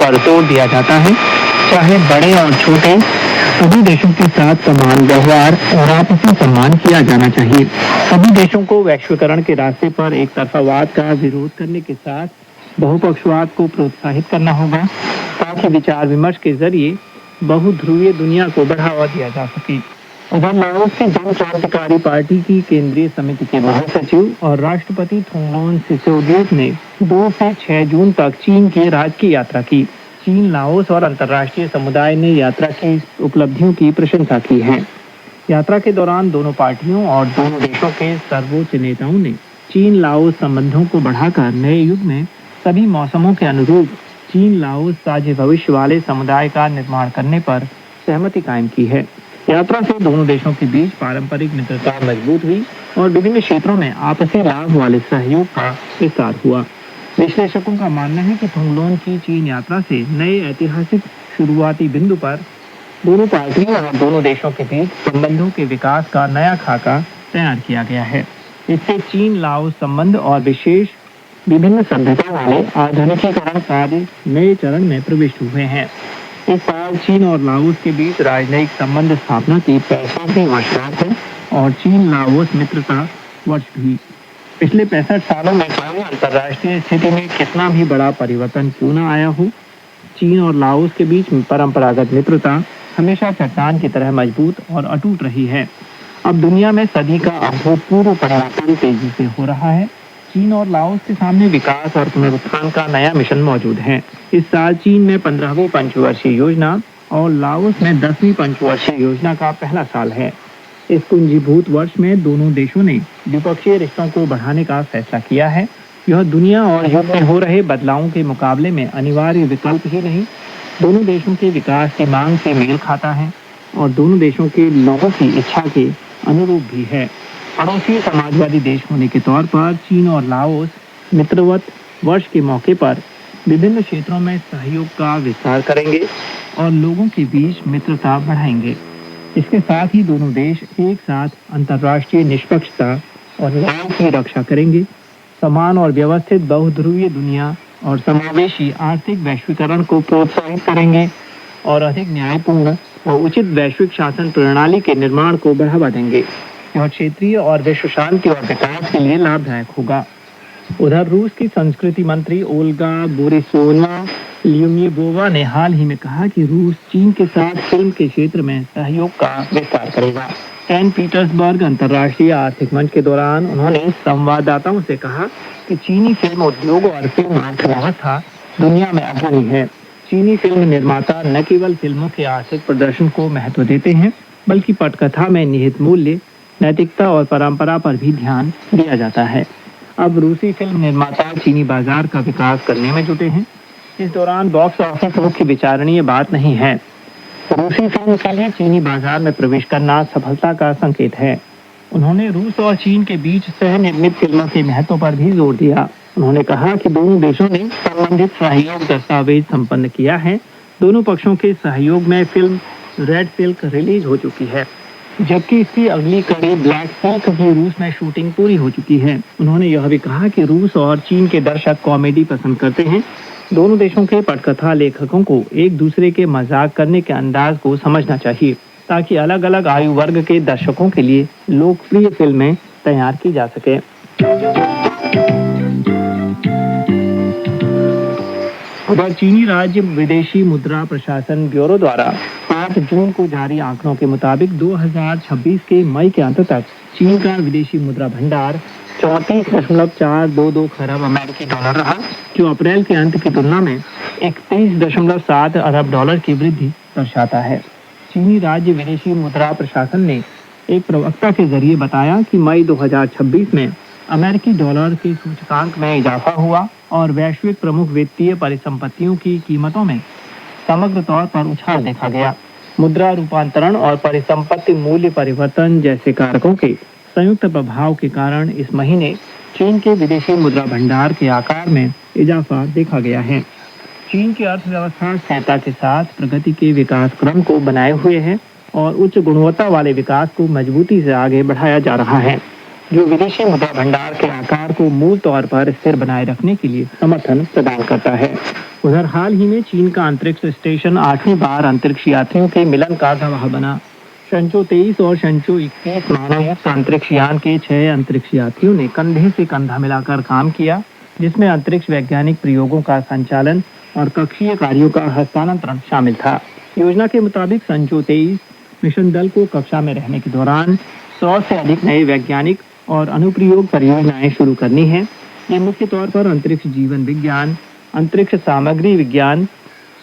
पर जोर दिया जाता है। चाहे बड़े और छोटे, सभी देशों के साथ समान व्यवहार और आपसी सम्मान किया जाना चाहिए। सभी देशों को वैश्वीकरण के रास्ते पर एक तरफावाद का विरोध करने के साथ बहुपक्षवाद को प्रोत्साहित करना होगा, ताकि विचार विमर्श के जरिए बहुध्रुवीय दुनिया को बढ़ावा दिया जा सके। उधर लाओस की जन क्रांतिकारी पार्टी की केंद्रीय समिति के महासचिव और राष्ट्रपति थोंगलोन सिसोलिथ ने 2 से 6 जून तक चीन की राजकीय यात्रा की। चीन, लाओस और अंतर्राष्ट्रीय समुदाय ने यात्रा की उपलब्धियों की प्रशंसा की है। यात्रा के दौरान दोनों पार्टियों और दोनों देशों के सर्वोच्च नेताओं ने चीन लाओस संबंधों को बढ़ाकर नए युग में सभी मौसमों के अनुरूप चीन लाओस साझे भविष्य वाले समुदाय का निर्माण करने पर सहमति कायम की है। यात्रा से दोनों देशों के बीच पारंपरिक मित्रता मजबूत हुई और विभिन्न क्षेत्रों में आपसी लाभ वाले सहयोग का विस्तार हुआ। विश्लेषकों का मानना है कि थोंगलोन की चीन यात्रा से नए ऐतिहासिक शुरुआती बिंदु पर दोनों पार्टियों और दोनों देशों के बीच संबंधों के विकास का नया खाका तैयार किया गया है। इससे चीन लाओस संबंध और विशेष विभिन्न सभ्यता वाले आधुनिकीकरण कार्य नए चरण में प्रविष्ट हुए हैं। इस साल चीन और लाओस के बीच राजनयिक संबंध स्थापना की 65वीं वर्षगांठ है और चीन लाओस मित्रता वर्ष भी। पिछले 65 सालों में चाहे अंतर्राष्ट्रीय स्थिति में कितना भी बड़ा परिवर्तन क्यों न आया हो, चीन और लाओस के बीच परंपरागत मित्रता हमेशा चट्टान की तरह मजबूत और अटूट रही है। अब दुनिया में सदी का अभूतपूर्व परिवर्तन तेजी से हो रहा है। चीन और लाओस के सामने विकास और पुनरुत्थान का नया मिशन मौजूद है। इस साल चीन में 15वीं पंचवर्षीय योजना और लाओस में 10वीं पंचवर्षीय योजना का पहला साल है। इस कुंजीभूत वर्ष में दोनों देशों ने द्विपक्षीय रिश्तों को बढ़ाने का फैसला किया है। यह दुनिया और युग में हो रहे बदलावों के मुकाबले में अनिवार्य विकल्प ही नहीं, दोनों देशों के विकास की मांग से मेल खाता है और दोनों देशों के लोगों की इच्छा के अनुरूप भी है। पड़ोसी समाजवादी देश होने के तौर पर चीन और लाओस मित्रवत वर्ष के मौके पर विभिन्न क्षेत्रों में सहयोग का विस्तार करेंगे और लोगों के बीच मित्रता बढ़ाएंगे। इसके साथ ही दोनों देश एक साथ अंतर्राष्ट्रीय निष्पक्षता और न्याय की रक्षा करेंगे, समान और व्यवस्थित बहुध्रुवीय दुनिया और समावेशी आर्थिक वैश्वीकरण को प्रोत्साहित करेंगे और अधिक न्यायपूर्ण और उचित वैश्विक शासन प्रणाली के निर्माण को बढ़ावा देंगे। यह क्षेत्रीय और विश्व शांति और विकास के लिए लाभदायक होगा। उधर रूस की संस्कृति मंत्री ओल्गा बोरिसोवा ल्यूमिबोवा ने हाल ही में कहा कि रूस चीन के साथ फिल्म के क्षेत्र में सहयोग का विस्तार करेगा। सेंट पीटर्सबर्ग अंतर्राष्ट्रीय आर्थिक मंच के दौरान उन्होंने संवाददाताओं से कहा कि चीनी फिल्म उद्योग और फिल्म अर्थव्यवस्था दुनिया में अग्रणी है। चीनी फिल्म निर्माता न केवल फिल्मों के आर्थिक प्रदर्शन को महत्व देते हैं, बल्कि पटकथा में निहित मूल्य, नैतिकता और परंपरा पर भी ध्यान दिया जाता है। अब रूसी फिल्म निर्माता चीनी बाजार का विकास करने में जुटे हैं। इस दौरान बॉक्स ऑफिस मुख्य विचारणीय बात नहीं है। रूसी फिल्म के लिए चीनी बाजार में प्रवेश करना सफलता का संकेत है। उन्होंने रूस और चीन के बीच सह निर्मित फिल्मों के महत्व पर भी जोर दिया। उन्होंने कहा कि दोनों देशों ने संबंधित सहयोग दस्तावेज संपन्न किया है। दोनों पक्षों के सहयोग में फिल्म रेड सिल्क रिलीज हो चुकी है, जबकि इसकी अगली कड़ी ब्लैक सिल्क की रूस में शूटिंग पूरी हो चुकी है। उन्होंने यह भी कहा कि रूस और चीन के दर्शक कॉमेडी पसंद करते हैं। दोनों देशों के पटकथा लेखकों को एक दूसरे के मजाक करने के अंदाज को समझना चाहिए, ताकि अलग अलग आयु वर्ग के दर्शकों के लिए लोकप्रिय फिल्में तैयार की जा सके। उधर चीनी राज्य विदेशी मुद्रा प्रशासन ब्यूरो द्वारा 5 जून को जारी आंकड़ों के मुताबिक 2026 के मई के अंत तक चीन का विदेशी मुद्रा भंडार 34.422 खरब अमेरिकी डॉलर रहा, जो अप्रैल के अंत की तुलना में 31.7 अरब डॉलर की वृद्धि दर्शाता है। चीनी राज्य विदेशी मुद्रा प्रशासन ने एक प्रवक्ता के जरिए बताया कि मई 2026 में अमेरिकी डॉलर के सूचकांक में इजाफा हुआ और वैश्विक प्रमुख वित्तीय परिसंपत्तियों की कीमतों में समग्र तौर पर उछाल देखा गया। मुद्रा रूपांतरण और परिसंपत्ति मूल्य परिवर्तन जैसे कारकों के संयुक्त प्रभाव के कारण इस महीने चीन के विदेशी मुद्रा भंडार के आकार में इजाफा देखा गया है। चीन की अर्थव्यवस्था स्थिरता के साथ प्रगति के विकास क्रम को बनाए हुए है और उच्च गुणवत्ता वाले विकास को मजबूती से आगे बढ़ाया जा रहा है। जो विदेशी मुद्रा भंडार के आकार को मूल तौर पर स्थिर बनाए रखने के लिए समर्थन प्रदान करता है। उधर हाल ही में चीन का अंतरिक्ष स्टेशन 8वीं बार अंतरिक्ष यात्रियों के मिलन का गवाह बना। शंचो 23 और शंचो 21 मानवयुक्त अंतरिक्ष यान के 6 अंतरिक्ष यात्रियों ने कंधे से कंधा मिलाकर काम किया, जिसमें अंतरिक्ष वैज्ञानिक प्रयोगों का संचालन और कक्षीय कार्यों का हस्तांतरण शामिल था। योजना के मुताबिक शंचो 23 मिशन दल को कक्षा में रहने के दौरान 100 से अधिक नए वैज्ञानिक और अनुप्रयोग परियोजनाएं शुरू करनी है। ये मुख्य तौर पर अंतरिक्ष जीवन विज्ञान, अंतरिक्ष सामग्री विज्ञान,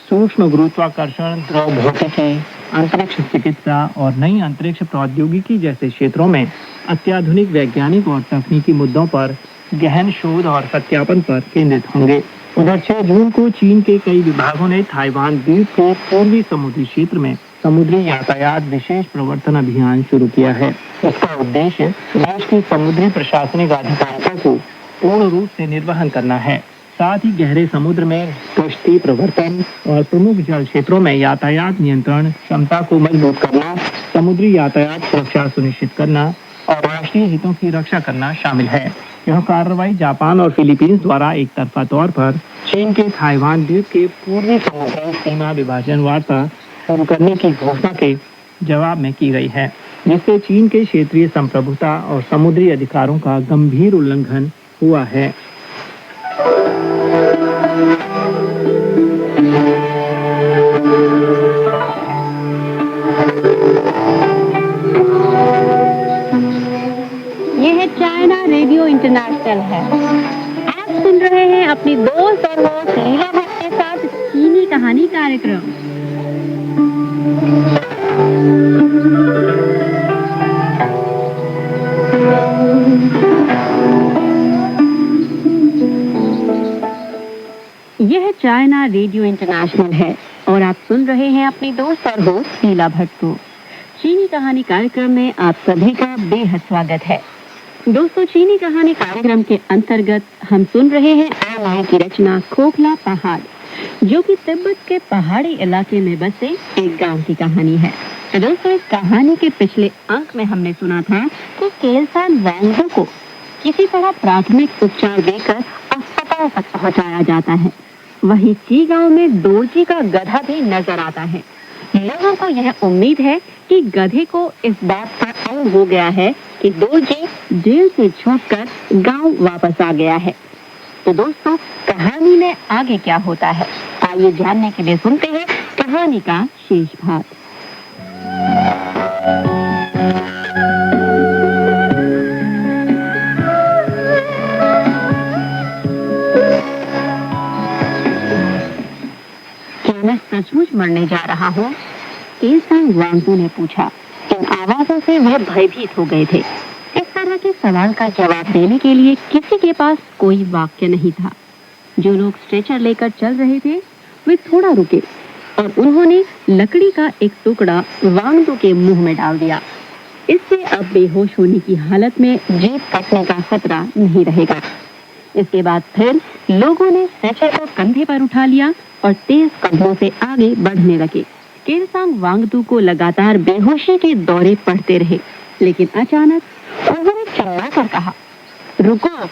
सूक्ष्म गुरुत्वाकर्षण, द्रव भौतिकी, अंतरिक्ष चिकित्सा और नई अंतरिक्ष प्रौद्योगिकी जैसे क्षेत्रों में अत्याधुनिक वैज्ञानिक और तकनीकी मुद्दों पर गहन शोध और सत्यापन पर केंद्रित होंगे। उधर 6 जून को चीन के कई विभागों ने ताइवान द्वीप के पूर्वी समुद्री क्षेत्र में समुद्री यातायात विशेष प्रवर्तन अभियान शुरू किया है। इसका उद्देश्य देश की समुद्री प्रशासनिक आधिकारिता को पूर्ण रूप से निर्वहन करना है। साथ ही गहरे समुद्र में कश्ती प्रवर्तन और प्रमुख जल क्षेत्रों में यातायात नियंत्रण क्षमता को मजबूत करना, समुद्री यातायात सुरक्षा सुनिश्चित करना और राष्ट्रीय हितों की रक्षा करना शामिल है। यह कार्रवाई जापान और फिलीपींस द्वारा एक तरफा तौर पर चीन के ताइवान द्वीप के पूर्वी समुद्री सीमा विभाजन वार्ता शुरू करने की घोषणा के जवाब में की गई है, जिससे चीन के क्षेत्रीय संप्रभुता और समुद्री अधिकारों का गंभीर उल्लंघन हुआ है। यह चाइना रेडियो इंटरनेशनल है। आप सुन रहे हैं अपनी दोस्त और होस्ट लीला भट्ट के साथ चीनी कहानी कार्यक्रम। यह चाइना रेडियो इंटरनेशनल है और आप सुन रहे हैं अपनी दोस्त और होस्ट लीला भट्ट को। चीनी कहानी कार्यक्रम में आप सभी का बेहद स्वागत है। दोस्तों, चीनी कहानी कार्यक्रम के अंतर्गत हम सुन रहे हैं आलाई की रचना खोखला पहाड़, जो कि तिब्बत के पहाड़ी इलाके में बसे एक गांव की कहानी है। तो दोस्तों, इस कहानी के पिछले अंक में हमने सुना था कि केलसान वांगडू को किसी तरह प्राथमिक उपचार देकर अस्पताल तक पहुंचाया जाता है। वहीं ची गांव में दोरजी का गधा भी नजर आता है। लोगों को यह उम्मीद है कि गधे को इस बात का अनुभव हो गया है कि दोरजी जेल से छूटकर गांव वापस आ गया है। तो दोस्तों, कहानी में आगे क्या होता है, आइए जानने के लिए सुनते हैं कहानी का शेष भाग। क्या मैं सचमुच मरने जा रहा हूँ? केलसान वांगडू ने पूछा। इन आवाजों से वह भयभीत हो गए थे। इस तरह के सवाल का जवाब देने के लिए किसी के पास कोई वाक्य नहीं था। जो लोग स्ट्रेचर लेकर चल रहे थे वे थोड़ा रुके और उन्होंने लकड़ी का एक टुकड़ा वांगडू के मुंह में डाल दिया। इससे अब बेहोश होने की हालत में जीभ कटने का खतरा नहीं रहेगा। इसके बाद फिर लोगों ने स्ट्रेचर को कंधे पर उठा लिया और तेज कदमों से आगे बढ़ने लगे। केलसान वांगडू को लगातार बेहोशी के दौरे पड़ते रहे, लेकिन अचानक उन्होंने चिल्लाकर कहा, रुको।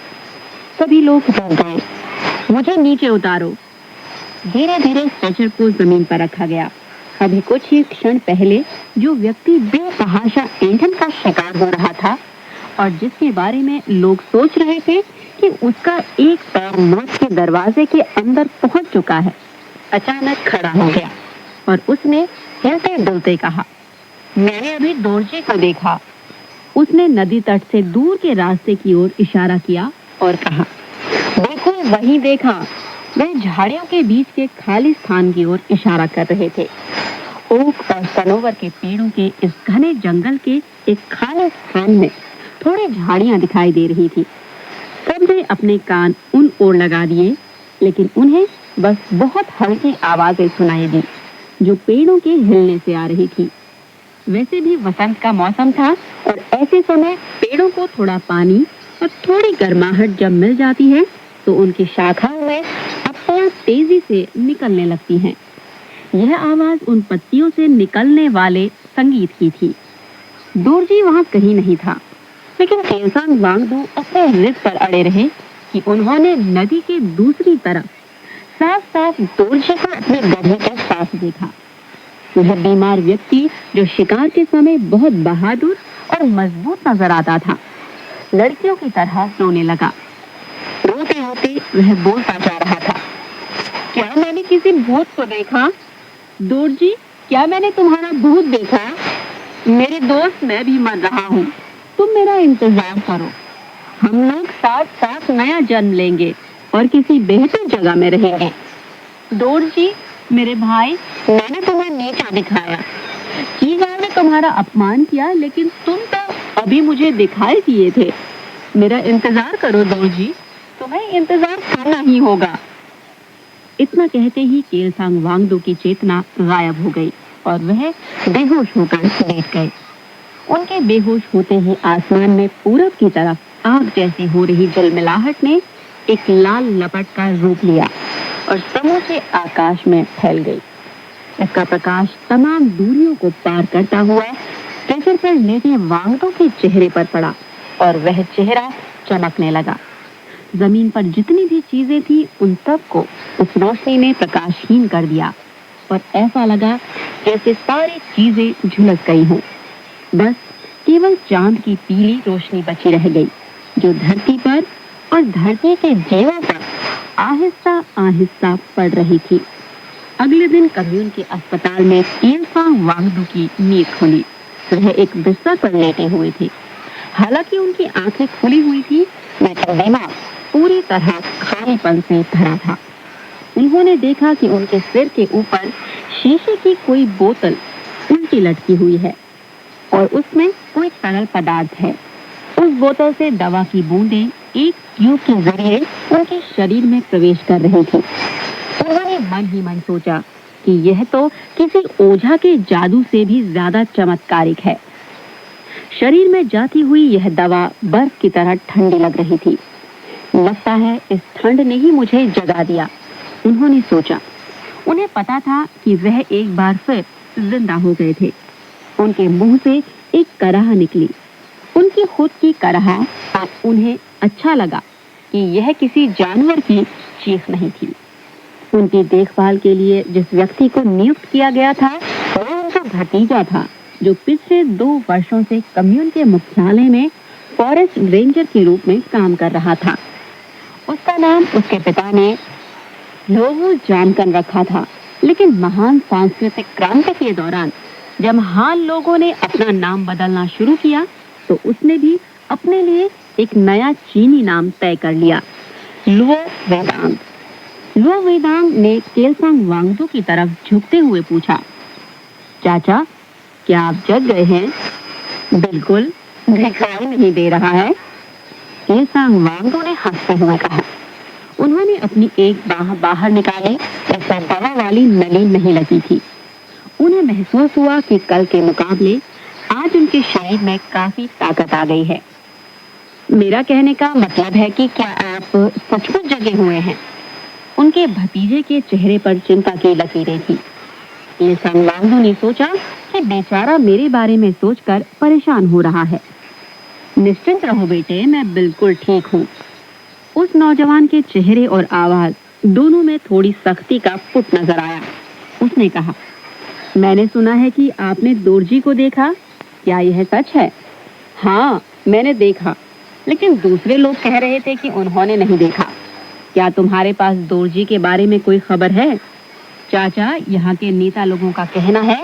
सभी लोग रुक गए। मुझे नीचे उतारो। धीरे धीरे स्ट्रेचर को जमीन पर रखा गया। अभी कुछ ही क्षण पहले जो व्यक्ति बेतहाशा ईंधन का शिकार हो रहा था और जिसके बारे में लोग सोच रहे थे कि उसका एक पैर मौत के दरवाजे के अंदर पहुंच चुका है, अचानक खड़ा हो गया और उसने हिलते डुलते कहा, मैंने अभी दोरजी को देखा। उसने नदी तट से दूर के रास्ते की ओर इशारा किया और कहा, देखो वहीं देखा। वे झाड़ियों के बीच के खाली स्थान की ओर इशारा कर रहे थे। ओक और सनोवर के पेड़ों के इस घने जंगल के एक खाली स्थान में थोड़ी झाड़ियां दिखाई दे रही थी। सबने अपने कान उन ओर लगा दिए, लेकिन उन्हें बस बहुत हल्की आवाजें सुनाई दी जो पेड़ों के हिलने से आ रही थी। वैसे भी वसंत का मौसम था और ऐसे समय पेड़ों को थोड़ा पानी और थोड़ी गर्माहट जब मिल जाती है तो उनकी शाखाओं में पत्तियां तेजी से निकलने लगती हैं। यह आवाज उन पत्तियों से निकलने वाले संगीत की थी। दोरजी वहां कहीं नहीं था। लेकिन केलसांग वांगडू अपने जिद पर अड़े रहे कि उन्होंने नदी के दूसरी तरफ साफ साफ दोरजी को अपने गधे के साथ देखा। वह बीमार व्यक्ति जो शिकार के समय बहुत बहादुर और मजबूत नजर आता था, लड़कियों की तरह रोने लगा। रोते रोते वह बोलता जा रहा था, क्या मैंने किसी भूत को देखा? दोरजी, क्या मैंने तुम्हारा भूत देखा? मेरे दोस्त, मैं भी मर रहा हूँ, तुम मेरा इंतजार करो। हम लोग साथ साथ नया जन्म लेंगे और किसी बेहतर जगह में रहेंगे। दोरजी, मेरे भाई, मैंने तुम्हें नीचा दिखाया, चीज़ों ने तुम्हारा अपमान किया, लेकिन तुम तो अभी मुझे दिखाई दिए थे। मेरा इंतजार करो दोरजी, तुम्हें इंतजार करना ही होगा। इतना कहते ही केलसांग वांगडू की चेतना गायब हो गई और वह बेहोश होकर लेट गए। उनके बेहोश होते ही आसमान में पूरब की तरफ आग जैसी हो रही जलमिलाहट ने एक लाल लपट का रूप लिया और समूचे आकाश में फैल गई। इसका प्रकाश तमाम दूरियों को पार करता हुआ स्टेशन पर लेटे वांगडू के चेहरे पर पड़ा और वह चेहरा चमकने लगा। जमीन पर जितनी भी चीजें थी उन सब को उस रोशनी ने प्रकाशहीन कर दिया और ऐसा लगा जैसे सारी चीजें झुलस गई हों। बस केवल चांद की पीली रोशनी बची रह गई, जो धरती पर और धरती के जीवों पर आहिस्ता आहिस्ता पड़ रही थी। अगले दिन कम्यून के अस्पताल में केलसांग वांगडू की नींद खुली। वह एक बिस्तर पर लेटे हुए थे। हालांकि उनकी आंखें खुली हुई थी, लेकिन दिमाग पूरी तरह खालीपन से भरा था। उन्होंने देखा कि उनके सिर के ऊपर शीशे की कोई बोतल उल्टी लटकी हुई है और उसमें कोई तरल पदार्थ है। उस बोतल से दवा की बूंदें एक ट्यूब के जरिए उनके शरीर में प्रवेश कर रही थी। उन्होंने मन ही मन सोचा कि यह तो किसी ओझा के जादू से भी ज्यादा चमत्कारिक है। शरीर में जाती हुई यह दवा बर्फ की तरह ठंडी लग रही थी। लगता है इस ठंड ने ही मुझे जगा दिया, उन्होंने सोचा। उन्हें पता था कि वह एक बार फिर जिंदा हो गए थे। उनके मुंह से एक कराह निकली, उनकी खुद की कराह, और उन्हें अच्छा लगा कि यह किसी जानवर की चीख नहीं थी। उनकी देखभाल के लिए जिस व्यक्ति को नियुक्त किया गया था वह उनका भतीजा था, जो पिछले 2 वर्षों से कम्यून के मुख्यालय में फॉरेस्ट रेंजर के रूप में काम कर रहा था। उसका नाम उसके पिता ने लोगो जानकन रखा था, लेकिन महान सांस्कृतिक क्रांति के दौरान जब हान लोगों ने अपना नाम बदलना शुरू किया तो उसने भी अपने लिए एक नया चीनी नाम तय कर लिया, लुओ वेदांग। लुओ वेदांग ने केलसांग वांगडू की तरफ झुकते हुए पूछा, चाचा, क्या आप जग गए हैं? बिल्कुल, दिखाई नहीं दे रहा है, केलसांग वांगडू ने हंसते हुए कहा। उन्होंने अपनी एक बाह बाहर निकाली, जिसमें दवा वाली नली नहीं लगी थी। उन्हें महसूस हुआ कि कल के मुकाबले आज उनके शरीर में काफी ताकत आ गई है। मेरा कहने का मतलब है कि क्या आप सचमुच जगे हुए हैं? उनके भतीजे के चेहरे पर चिंता की लकीरें थी। केलसांग वांगडू ने सोचा कि बेचारा मेरे बारे में सोचकर परेशान हो रहा है। निश्चिंत रहो बेटे, मैं बिल्कुल ठीक हूँ। उस नौजवान के चेहरे और आवाज दोनों में थोड़ी सख्ती का फुट नजर आया। उसने कहा, मैंने सुना है कि आपने दोरजी को देखा, क्या यह सच है? हाँ, मैंने देखा, लेकिन दूसरे लोग कह रहे थे कि उन्होंने नहीं देखा। क्या तुम्हारे पास दोरजी के बारे में कोई खबर है? चाचा, यहाँ के नेता लोगों का कहना है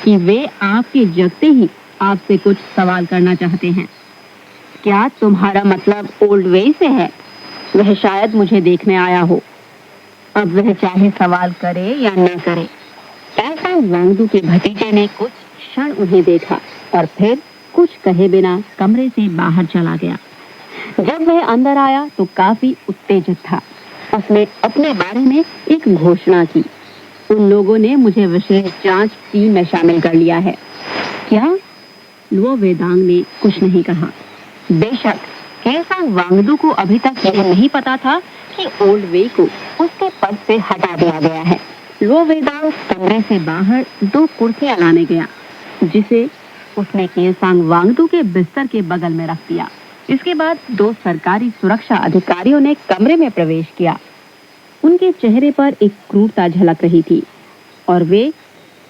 कि वे आपके जगते ही आपसे कुछ सवाल करना चाहते हैं। क्या तुम्हारा मतलब ओल्ड वे से है? वह शायद मुझे देखने आया हो। अब वह चाहे सवाल करे या न करे। केलसांग वांगडू के भतीजे ने कुछ क्षण उन्हें देखा और फिर कुछ कहे बिना कमरे से बाहर चला गया। जब वह अंदर आया तो काफी उत्तेजित था। उसने अपने बारे में एक घोषणा की, उन लोगों ने मुझे विशेष जांच टीम में शामिल कर लिया है। क्या? लुओ वेदांग ने कुछ नहीं कहा। बेशक केलसांग वांगडू को अभी तक यह नहीं पता था कि ओल्ड वे को उसके पद से हटा दिया गया है। लुओ वेदांग कमरे से बाहर 2 कुर्सियां लाने गया, जिसे उसने केलसांग वांगडू के बिस्तर के बगल में रख दिया। इसके बाद 2 सरकारी सुरक्षा अधिकारियों ने कमरे में प्रवेश किया। उनके चेहरे पर एक क्रूरता झलक रही थी और वे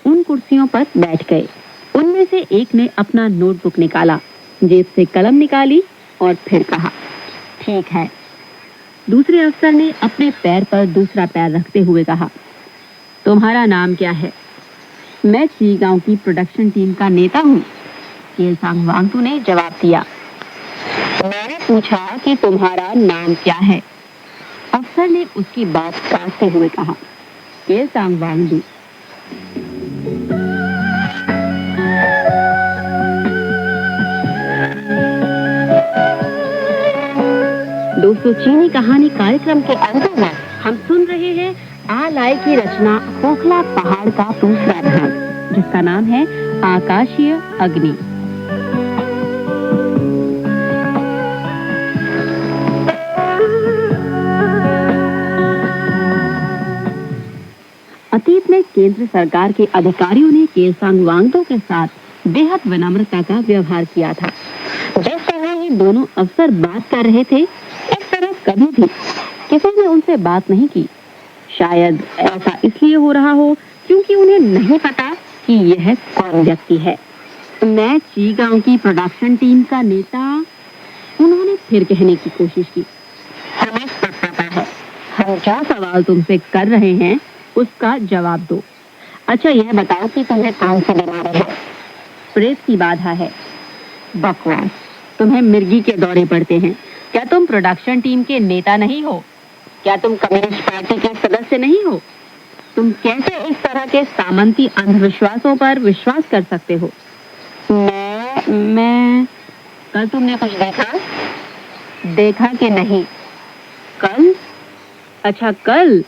उन कुर्सियों पर बैठ गए। उनमें से एक ने अपना नोटबुक निकाला, जेब से कलम निकाली और फिर कहा, ठीक है। दूसरे अफसर ने अपने पैर पर दूसरा पैर रखते हुए कहा, तुम्हारा नाम क्या है? मैं ची गांव की प्रोडक्शन टीम का नेता हूँ, केलसांग वांगतू ने जवाब दिया। मैंने पूछा कि तुम्हारा नाम क्या है? अफसर ने उसकी बात काटते हुए कहा, केलसांग वांगतू। दोस्तों, चीनी कहानी कार्यक्रम के अंत में हम सुन रहे हैं आ लाई की रचना खोखला पहाड़ का दूसरा भाग, जिसका नाम है आकाशीय अग्नि। अतीत में केंद्र सरकार के अधिकारियों ने केलसांग वांगतू के साथ बेहद विनम्रता का व्यवहार किया था। जिस तरह ये दोनों अफसर बात कर रहे थे, इस तरह कभी भी किसी ने उनसे बात नहीं की। शायद ऐसा इसलिए हो रहा हो क्योंकि उन्हें नहीं पता कि यह कौन व्यक्ति है। मैं ची गांव की प्रोडक्शन टीम का नेता, उन्होंने फिर कहने की कोशिश की। हमें सब पता है, हम जो सवाल तुमसे कर रहे हैं उसका जवाब दो। अच्छा, यह बताओ कि तुम्हें कौन सी बीमारी है? प्रेस की बाधा है। बकवास, तुम्हें मिर्गी के दौरे पड़ते हैं। क्या तुम प्रोडक्शन टीम के नेता नहीं हो? क्या तुम कम्युनिस्ट पार्टी के सदस्य नहीं हो? तुम कैसे इस तरह के सामंती अंधविश्वासों पर विश्वास कर सकते हो? मैं कल तुमने कुछ देखा कि नहीं? कल? अच्छा, कल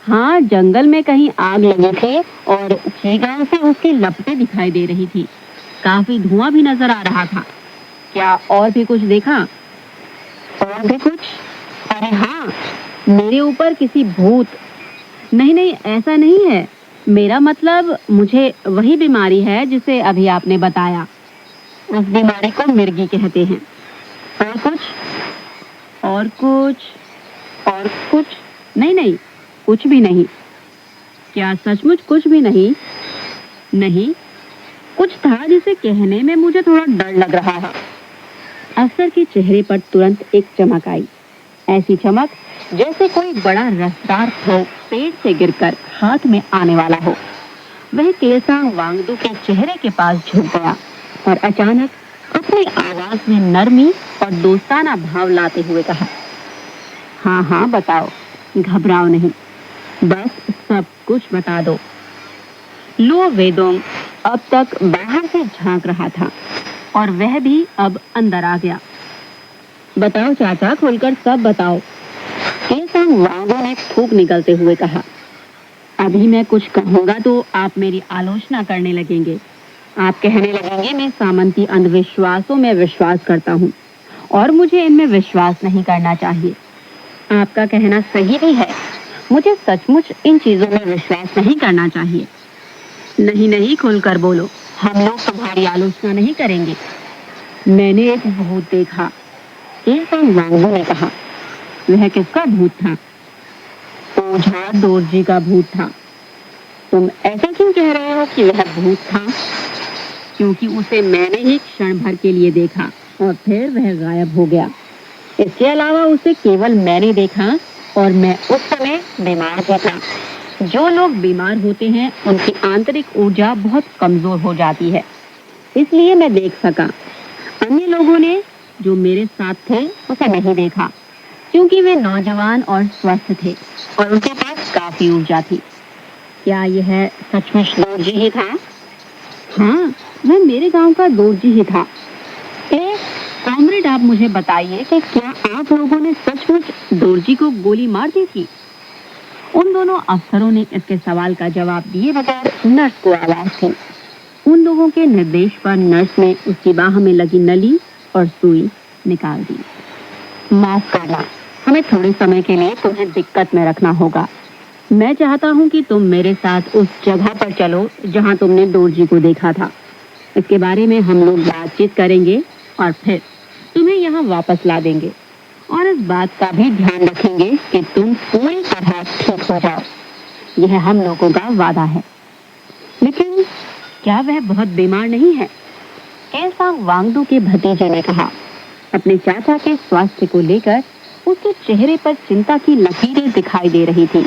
हाँ, जंगल में कहीं आग लगी थी और चीगांव से उसकी लपटें दिखाई दे रही थी। काफी धुआं भी नजर आ रहा था। क्या और भी कुछ देखा? और भी कुछ? अरे हाँ, मेरे ऊपर किसी भूत। नहीं, ऐसा नहीं है। मेरा मतलब, मुझे वही बीमारी है जिसे अभी आपने बताया। उस बीमारी को मिर्गी कहते हैं। और कुछ? और कुछ? नहीं, कुछ भी नहीं। क्या सचमुच कुछ भी नहीं? नहीं, कुछ था जिसे कहने में मुझे थोड़ा डर लग रहा है। अफसर के चेहरे पर तुरंत एक चमक आई, ऐसी चमक जैसे कोई बड़ा रसदार फल पेड़ से गिरकर हाथ में आने वाला हो। वह केलसांग वांगतू के चेहरे के पास झुक गया और अचानक अपनी आवाज में नरमी और दोस्ताना भाव लाते हुए कहा, हाँ, बताओ, घबराओ नहीं, बस सब कुछ बता दो। लो वेदोंग अब तक बाहर से झांक रहा था और वह भी अब अंदर आ गया। बताओ चाचा, खुलकर सब बताओ, केलसांग वांगतू ने फूंक निकलते हुए कहा। अभी मैं कुछ कहूंगा तो आप मेरी आलोचना करने लगेंगे। आप कहने लगेंगे मैं सामंती अंधविश्वासों में विश्वास करता हूँ और मुझे इनमें विश्वास नहीं करना चाहिए। आपका कहना सही भी है, मुझे सचमुच इन चीजों में विश्वास नहीं करना चाहिए। नहीं, खुलकर बोलो, हम लोग तुम्हारी आलोचना नहीं करेंगे। मैंने एक भूत देखा, केलसांग वांगतू ने कहा। वह किसका भूत था? ओझा दोरजी का भूत था। तुम ऐसा क्यों कह रहे हो कि वह भूत था? क्योंकि उसे मैंने ही क्षण भर के लिए देखा और फिर वह गायब हो गया। इसके अलावा उसे केवल मैंने देखा और मैं उस समय बीमार भी था। जो लोग बीमार होते हैं उनकी आंतरिक ऊर्जा बहुत कमजोर हो जाती है, इसलिए मैं देख सका। अन्य लोगों ने जो मेरे साथ थे उसे नहीं देखा क्योंकि वे नौजवान और स्वस्थ थे और उनके पास काफी ऊर्जा थी। क्या यह सचमुच दोरजी ही था? हाँ, वह मेरे गांव का दोरजी ही था। कॉमरेड, आप मुझे बताइए कि क्या आप लोगों ने सचमुच दोरजी को गोली मार दी थी? उन दोनों अफसरों ने इसके सवाल का जवाब दिए बगैर नर्स को आवाज दी। उन लोगों के निर्देश पर नर्स ने उसकी बाह में लगी नली और सुई निकाल दी। माफ करना, हमें थोड़े समय के लिए तुम्हें दिक्कत में रखना होगा। मैं चाहता हूँ कि तुम मेरे साथ उस जगह पर चलो जहाँ तुमने दोरजी को देखा था। इसके बारे में हम लोग बातचीत करेंगे और फिर तुम्हें यहाँ वापस ला देंगे और इस बात का भी ध्यान रखेंगे कि तुम पूरी तरह ठीक हो जाओ। यह हम लोगों का वादा है। लेकिन क्या वह बहुत बीमार नहीं है? केसांग वांगडू के भतीजे ने कहा। अपने चाचा के स्वास्थ्य को लेकर उसके चेहरे पर चिंता की लकीरें दिखाई दे रही थी।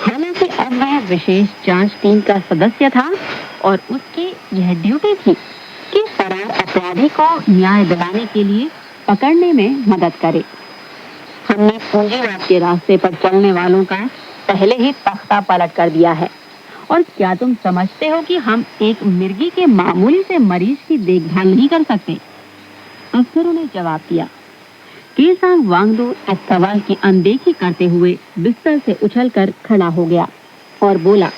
हालांकि अब वह विशेष जांच टीम का सदस्य था और उसकी यह ड्यूटी थी कि फरार अपराधी को न्याय दिलाने के लिए पकड़ने में मदद करे। हमने पूंजीवाद के रास्ते पर चलने वालों का पहले ही तख्ता पलट कर दिया है। और क्या तुम समझते हो कि हम एक मिर्गी के मामूली से मरीज की देखभाल नहीं कर सकते? अफसरों ने जवाब दिया। केसांग वांगडू इस सवाल की अनदेखी करते हुए बिस्तर से उछलकर खड़ा हो गया और बोला,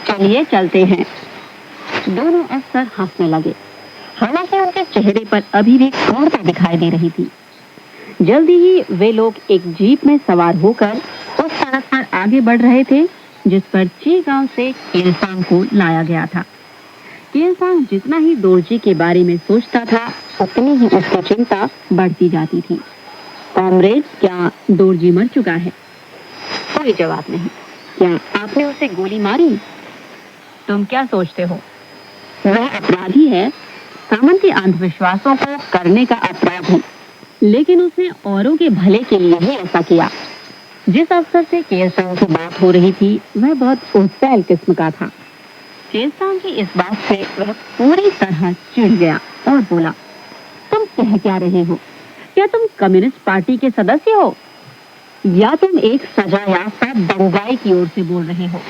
चलिए चलते हैं। दोनों अफसर हंसने लगे। हालांकि उनके चेहरे पर अभी भी क्रूरता दिखाई दे रही थी। जल्दी ही वे लोग एक जीप में सवार होकर उस सड़क पर आगे बढ़ रहे थे जिस पर ची गांव से केलसांग को लाया गया था। केलसांग जितना ही दोरजी के बारे में सोचता था उतनी ही उसकी चिंता बढ़ती जाती थी। कॉमरेड, क्या दोरजी मर चुका है? कोई जवाब नहीं। क्या आपने उसे गोली मारी? तुम क्या सोचते हो? वह अपराधी है। सामंती अंधविश्वासों को करने का अपराधी, लेकिन उसने औरों के भले के लिए ही ऐसा किया। जिस अफसर से केलसांग की बात हो रही थी वह बहुत उत्साही किस्म का था। केलसांग की इस बात से वह पूरी तरह चिढ़ गया और बोला, तुम कह क्या रहे हो? क्या तुम कम्युनिस्ट पार्टी के सदस्य हो या तुम एक सजायाफ्ता दंगाई की ओर से बोल रहे हो?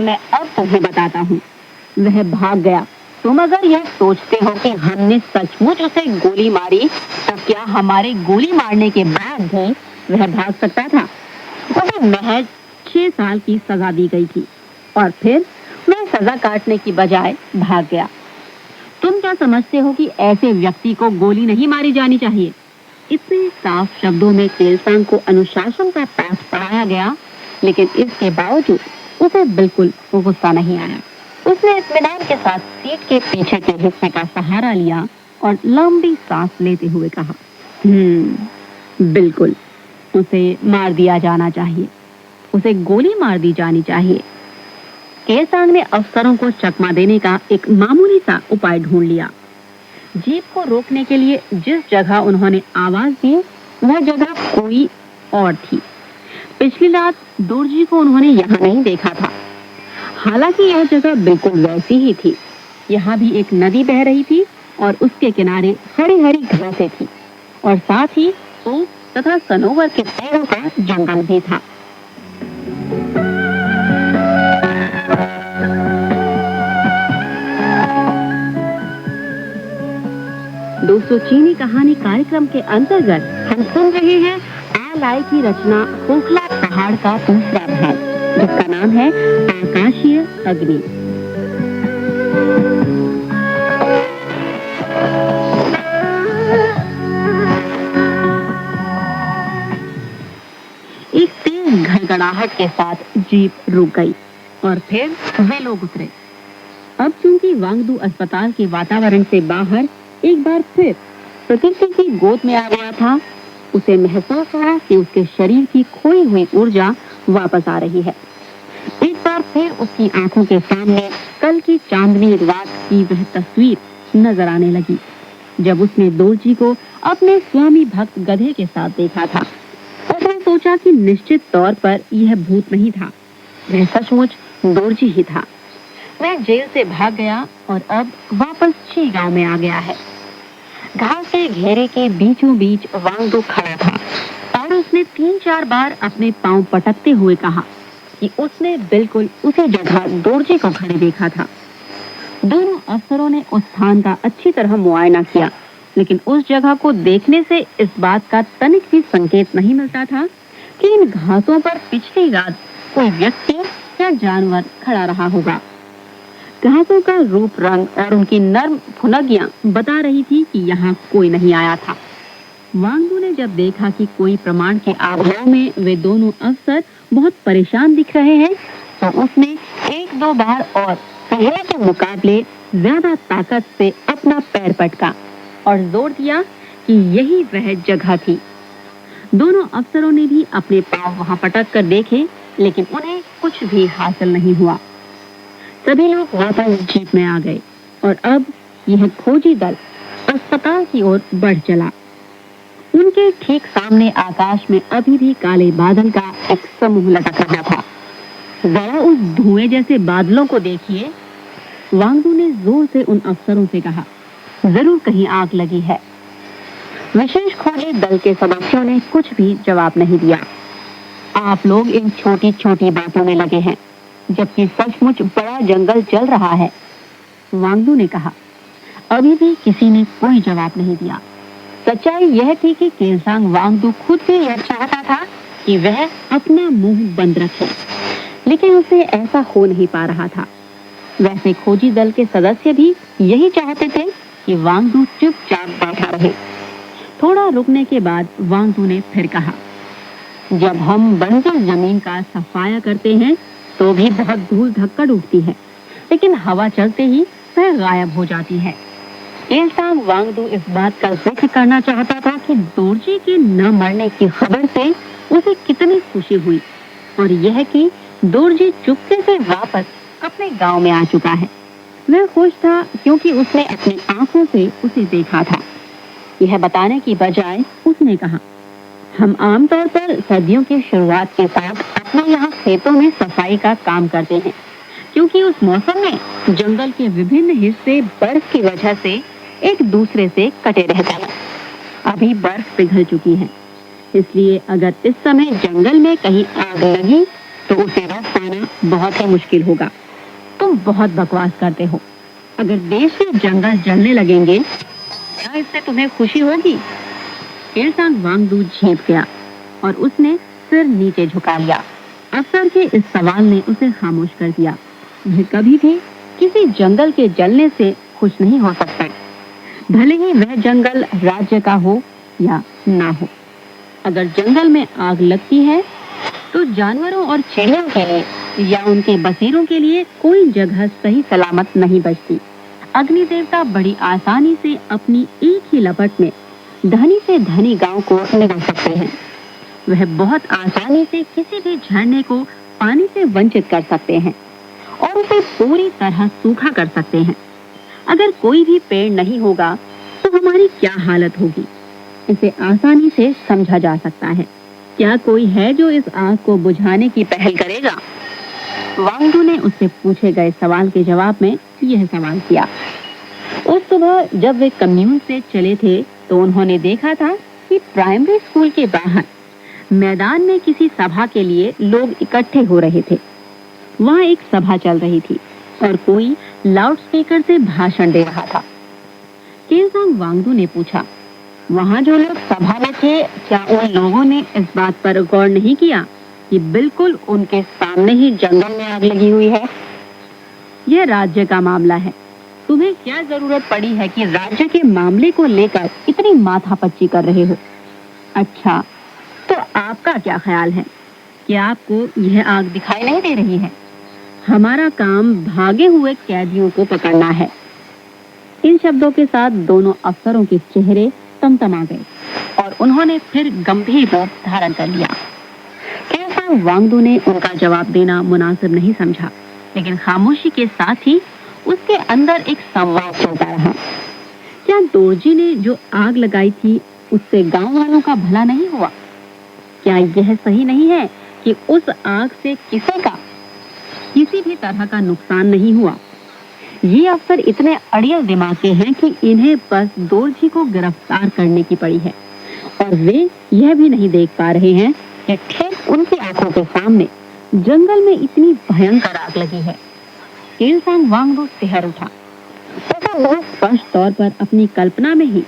मैं अब तुम्हें बताता हूँ। वह भाग गया। तुम अगर यह सोचते हो कि हमने सचमुच उसे गोली मारी तो क्या हमारे गोली मारने के बाद भी वह भाग सकता था? उसे महज 6 साल की सजा दी गई थी और फिर वह सजा काटने की बजाय भाग गया। तुम क्या समझते हो कि ऐसे व्यक्ति को गोली नहीं मारी जानी चाहिए? इतने साफ शब्दों में केलसांग को अनुशासन का पाठ पढ़ाया गया, लेकिन इसके बावजूद उसे बिल्कुल गुस्सा नहीं आया। उसने इत्मीनान के साथ सीट के पीछे के हिस्से का सहारा लिया और लंबी सांस लेते हुए कहा, बिल्कुल, उसे मार दिया जाना चाहिए। उसे गोली मार दी जानी चाहिए। केलसांग ने अफसरों को चकमा देने का एक मामूली सा उपाय ढूंढ लिया। जीप को रोकने के लिए जिस जगह उन्होंने आवाज दी वह जगह कोई और थी। पिछली रात दोरजी को उन्होंने यहाँ नहीं देखा था। हालांकि यह जगह बिल्कुल वैसी ही थी। यहाँ भी एक नदी बह रही थी और उसके किनारे हरी हरी घासें थी और साथ ही ऊख तथा सनोवर के पेड़ों का जंगल भी था। दोस्तों, चीनी कहानी कार्यक्रम के अंतर्गत हम सुन रहे हैं आ लाई की रचना खोखला पहाड़ का दूसरा भाग, जिसका नाम है आकाशीय अग्नि। एक तेज घड़घड़ाहट के साथ जीप रुक गई और फिर वे लोग उतरे। अब चूंकि वांगडू अस्पताल के वातावरण से बाहर एक बार फिर प्रकृति की गोद में आ गया था, उसे महसूस हुआ कि उसके शरीर की खोई हुई ऊर्जा वापस आ रही है। एक बार फिर उसकी आंखों के सामने कल की चांदनी रात की वह तस्वीर नजर आने लगी जब उसने दोरजी को अपने स्वामी भक्त गधे के साथ देखा था। उसने सोचा कि निश्चित तौर पर यह भूत नहीं था, वह सचमुच दोरजी ही था। वह जेल से भाग गया और अब वापस ची गांव में आ गया है। घास के घेरे के बीचों बीच वांगडू खड़ा था और उसने 3-4 बार अपने पांव पटकते हुए कहा कि उसने बिल्कुल उसी जगह दोरजी को खड़े देखा था। दोनों अफसरों ने उस स्थान का अच्छी तरह मुआयना किया, लेकिन उस जगह को देखने से इस बात का तनिक भी संकेत नहीं मिलता था कि इन घासों पर पिछली रात कोई व्यक्ति या जानवर खड़ा रहा होगा। घासों का रूप रंग और उनकी नर्म फुनगियां बता रही थी कि यहाँ कोई नहीं आया था। वांगडू ने जब देखा कि कोई प्रमाण के अभाव में वे दोनों अफसर बहुत परेशान दिख रहे हैं, तो उसने 1-2 बार और पहले के मुकाबले ज्यादा ताकत से अपना पैर पटका और जोर दिया कि यही वह जगह थी। दोनों अफसरों ने भी अपने पांव वहां पटक कर देखे, लेकिन उन्हें कुछ भी हासिल नहीं हुआ। सभी लोग वापस जीप में आ गए और अब यह खोजी दल अस्पताल की ओर बढ़ चला। उनके ठीक सामने आकाश में अभी भी काले बादल का एक समूह लटक रहा था। जरा उस धुएं जैसे बादलों को देखिए, वांगडू ने जोर से उन अफसरों से कहा। जरूर कहीं आग लगी है। विशेष खोजी दल के सदस्यों ने कुछ भी जवाब नहीं दिया। आप लोग इन छोटी छोटी बातों में लगे हैं, जबकि सचमुच बड़ा जंगल जल रहा है, वांगडू ने कहा। अभी भी किसी ने कोई जवाब नहीं दिया। सच्चाई यह थी कि केलसांग वांगडू खुद भी यह चाहता था कि वह अपना मुंह बंद रखे, लेकिन उसे ऐसा हो नहीं पा रहा था। वैसे खोजी दल के सदस्य भी यही चाहते थे कि वांगडू चुपचाप बैठा रहे। थोड़ा रुकने के बाद वांगडू ने फिर कहा, जब हम बंजर जमीन का सफाया करते हैं तो भी बहुत धूल धक्कड़ उठती है, लेकिन हवा चलते ही वह गायब हो जाती है। केलसांग वांगडू इस बात का जिक्र करना चाहता था कि दोरजी के न मरने की खबर से उसे कितनी खुशी हुई, और यह कि दोरजी चुपके से वापस अपने गांव में आ चुका है। वह खुश था क्योंकि उसने अपनी आंखों से उसे देखा था। यह बताने की बजाय उसने कहा, हम आमतौर पर सर्दियों की शुरुआत के साथ अपने यहाँ खेतों में सफाई का काम करते हैं, क्योंकि उस मौसम में जंगल के विभिन्न हिस्से बर्फ की वजह से एक दूसरे से कटे रहते हैं। अभी बर्फ पिघल चुकी है, इसलिए अगर इस समय जंगल में कहीं आग लगी तो उसे रोक पाना बहुत ही मुश्किल होगा। तुम बहुत बकवास करते हो। अगर देश के जंगल जलने लगेंगे, क्या इससे तुम्हें खुशी होगी? केलसांग वांगडू झेप गया और उसने सिर नीचे झुका लिया। अफसर के इस सवाल ने उसे खामोश कर दिया। वह कभी भी किसी जंगल के जलने से खुश नहीं हो सकता, भले ही वह जंगल राज्य का हो या ना हो। अगर जंगल में आग लगती है तो जानवरों और चिड़ियों के लिए या उनके बसेरों के लिए कोई जगह सही सलामत नहीं बचती। अग्नि देवता बड़ी आसानी से अपनी एक ही लपट में धनी से धनी गांव को निगल सकते हैं। वह बहुत आसानी से किसी भी झरने को पानी से वंचित कर सकते हैं और उसे पूरी तरह सूखा कर सकते हैं। अगर कोई भी पेड़ नहीं होगा तो हमारी क्या हालत होगी, इसे आसानी से समझा जा सकता है। क्या कोई है जो इस आग को बुझाने की पहल करेगा? वांगडू ने उससे पूछे गए सवाल के जवाब में यह सवाल किया। उस सुबह जब वे कम्यून से चले थे तो उन्होंने देखा था कि प्राइमरी स्कूल के बाहर मैदान में किसी सभा के लिए लोग इकट्ठे हो रहे थे। वहाँ एक सभा चल रही थी और कोई लाउडस्पीकर से भाषण दे रहा था। केलसांग वांगडू ने पूछा, वहाँ जो लोग सभा में थे, क्या उन लोगों ने इस बात पर गौर नहीं किया कि बिल्कुल उनके सामने ही जंगल में आग लगी हुई है? यह राज्य का मामला है। तुम्हें क्या जरूरत पड़ी है कि राज्य के मामले को लेकर इतनी माथापच्ची कर रहे हो? अच्छा, तो आपका क्या ख्याल है कि आपको यह आग दिखाई नहीं दे रही है? हमारा काम भागे हुए कैदियों को पकड़ना है। इन शब्दों के साथ दोनों अफसरों के चेहरे तमतमा गए और उन्होंने फिर गंभीर रूप धारण कर लिया। केलसांग वांगडू ने उनका जवाब देना मुनासिब नहीं समझा, लेकिन खामोशी के साथ ही उसके अंदर एक संवाद चलता रहा। क्या दोरजी ने जो आग लगाई थी उससे गांव वालों का भला नहीं हुआ? क्या यह सही नहीं है कि उस आग से किसी भी तरह का नुकसान नहीं हुआ? ये अफसर इतने अड़ियल दिमाग के हैं कि इन्हें बस दोरजी को गिरफ्तार करने की पड़ी है, और वे यह भी नहीं देख पा रहे हैं कि ठीक उनकी आंखों के सामने जंगल में इतनी भयंकर आग लगी है। केलसांग वांगडू सिहर उठा। उसे बहुत स्पष्ट तौर पर अपनी कल्पना में ही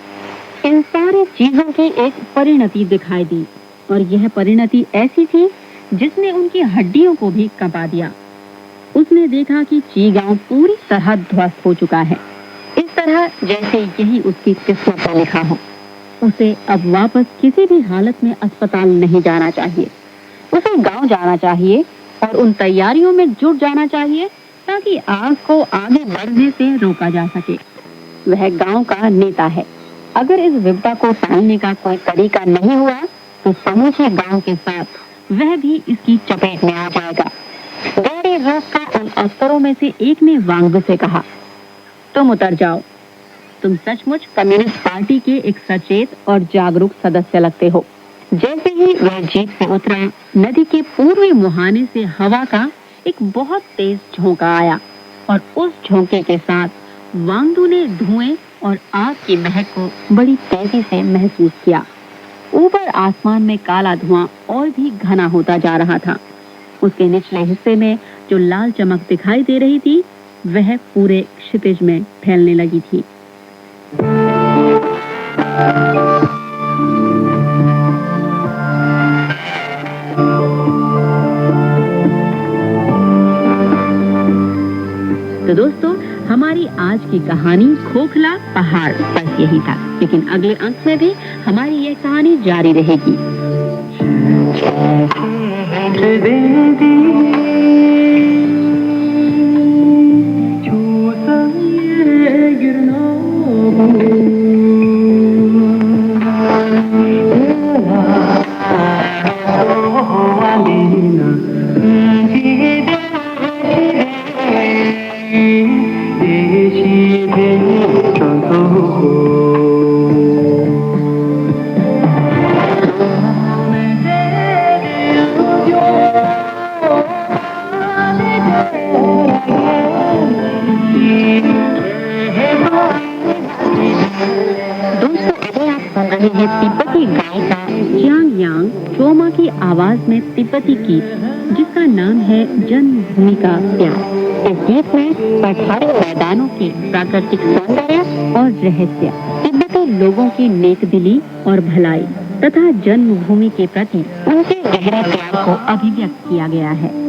इन सारी चीजों की एक परिणति दिखाई दी, और यह परिणति ऐसी थी जिसने उनकी हड्डियों को भी कंपा दिया। उसने देखा कि चीगांव पूरी तरह ध्वस्त हो चुका है, इस तरह जैसे यही उसकी किस्मत में लिखा हो। उसे अब वापस किसी भी हालत में अस्पताल नहीं जाना चाहिए। उसे गांव जाना चाहिए और उन तैयारियों में जुट जाना चाहिए ताकि आग को आगे बढ़ने से रोका जा सके। वह गांव का नेता है, अगर इस विपदा को टालने का कोई तरीका नहीं हुआ तो समूचे गांव के साथ वह भी इसकी चपेट में आ जाएगा। गाड़ी रोककर उन अफसरों में से एक ने वांगबो से कहा, तुम उतर जाओ। तुम सचमुच कम्युनिस्ट पार्टी के एक सचेत और जागरूक सदस्य लगते हो। जैसे ही वह जीप से उतरा, नदी के पूर्वी मुहाने से हवा का एक बहुत तेज झोंका आया और उस झोंके के साथ वांगडू ने धुएं और आग की महक को बड़ी तेजी से महसूस किया। ऊपर आसमान में काला धुआं और भी घना होता जा रहा था। उसके निचले हिस्से में जो लाल चमक दिखाई दे रही थी वह पूरे क्षितिज में फैलने लगी थी। तो दोस्तों, हमारी आज की कहानी खोखला पहाड़ बस यही था, लेकिन अगले अंक में भी हमारी यह कहानी जारी रहेगी। तिब्बती गायिका जियांग यांग चोमा की आवाज में तिब्बती गीत जिसका नाम है जन्मभूमि का प्यार। इस गीत में पठारी मैदानों के प्राकृतिक सौंदर्य और रहस्य, तिब्बती लोगों की नेकदिली और भलाई तथा जन्मभूमि के प्रति उनके गहरे प्यार को अभिव्यक्त किया गया है।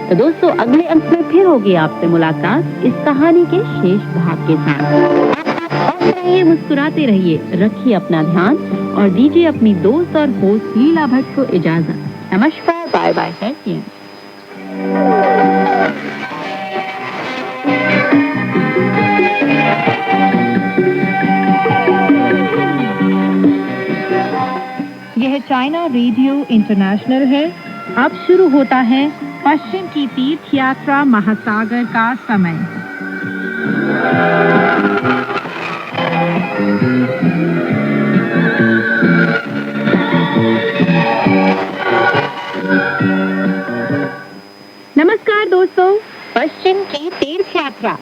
तो दोस्तों, अगले अंक में फिर होगी आपसे मुलाकात इस कहानी के शेष भाग के साथ। आप रहिए, मुस्कुराते रहिए, रखिए अपना ध्यान और दीजिए अपनी दोस्त और होस्ट लीला भट्ट को इजाजत। नमस्कार, बाय बाय, थैंक यू। यह चाइना रेडियो इंटरनेशनल है। अब शुरू होता है पश्चिम की तीर्थ यात्रा महासागर का समय। नमस्कार दोस्तों, पश्चिम की तीर्थ यात्रा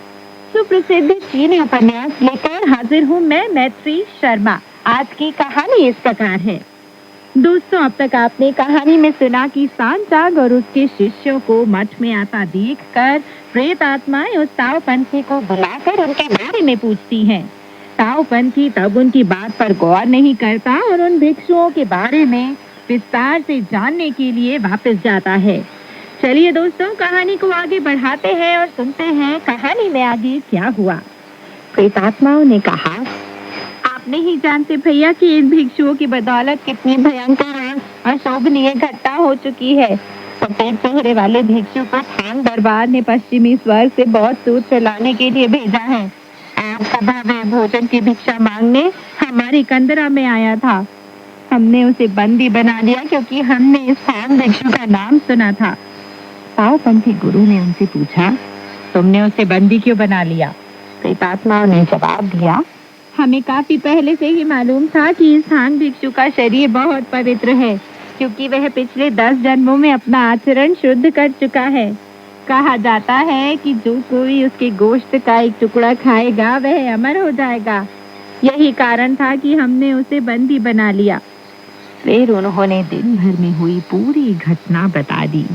सुप्रसिद्ध चीनी उपन्यास लेकर हाजिर हूँ मैं, मैत्री शर्मा। आज की कहानी इस प्रकार है। दोस्तों, अब तक आपने कहानी में सुना कि सांचाग और उसके शिष्यों को मठ में आता देखकर प्रेत आत्माएं उस ताओ पंथी को बुलाकर उनके बारे में पूछती हैं। ताओ पंथी तब उनकी बात पर गौर नहीं करता और उन भिक्षुओं के बारे में विस्तार से जानने के लिए वापस जाता है। चलिए दोस्तों, कहानी को आगे बढ़ाते हैं और सुनते हैं कहानी में आगे क्या हुआ। प्रेतात्माओं ने कहा, आप नहीं जानते भैया कि इन भिक्षुओं की बदौलत कितनी भयंकर और अशोभनीय घटना हो चुकी है। सफेद चेहरे वाले भिक्षु को खान दरबार ने पश्चिमी स्वर्ग से बहुत सूद फैलाने के लिए भेजा है। आज सुबह वह भोजन की भिक्षा मांगने हमारी कंदरा में आया था। हमने उसे बंदी बना लिया क्योंकि हमने इस खान भिक्षु का नाम सुना था। ताओपंथी गुरु ने उनसे पूछा, तुमने उसे बंदी क्यों बना लिया? प्रेतात्माओं ने जवाब दिया, हमें काफी पहले से ही मालूम था कि इस हांग भिक्षु का शरीर बहुत पवित्र है, क्योंकि वह पिछले 10 जन्मों में अपना आचरण शुद्ध कर चुका है। कहा जाता है कि जो कोई उसके गोश्त का एक टुकड़ा खाएगा वह अमर हो जाएगा। यही कारण था कि हमने उसे बंदी बना लिया। फिर उन्होंने दिन भर में हुई पूरी घटना बता दी।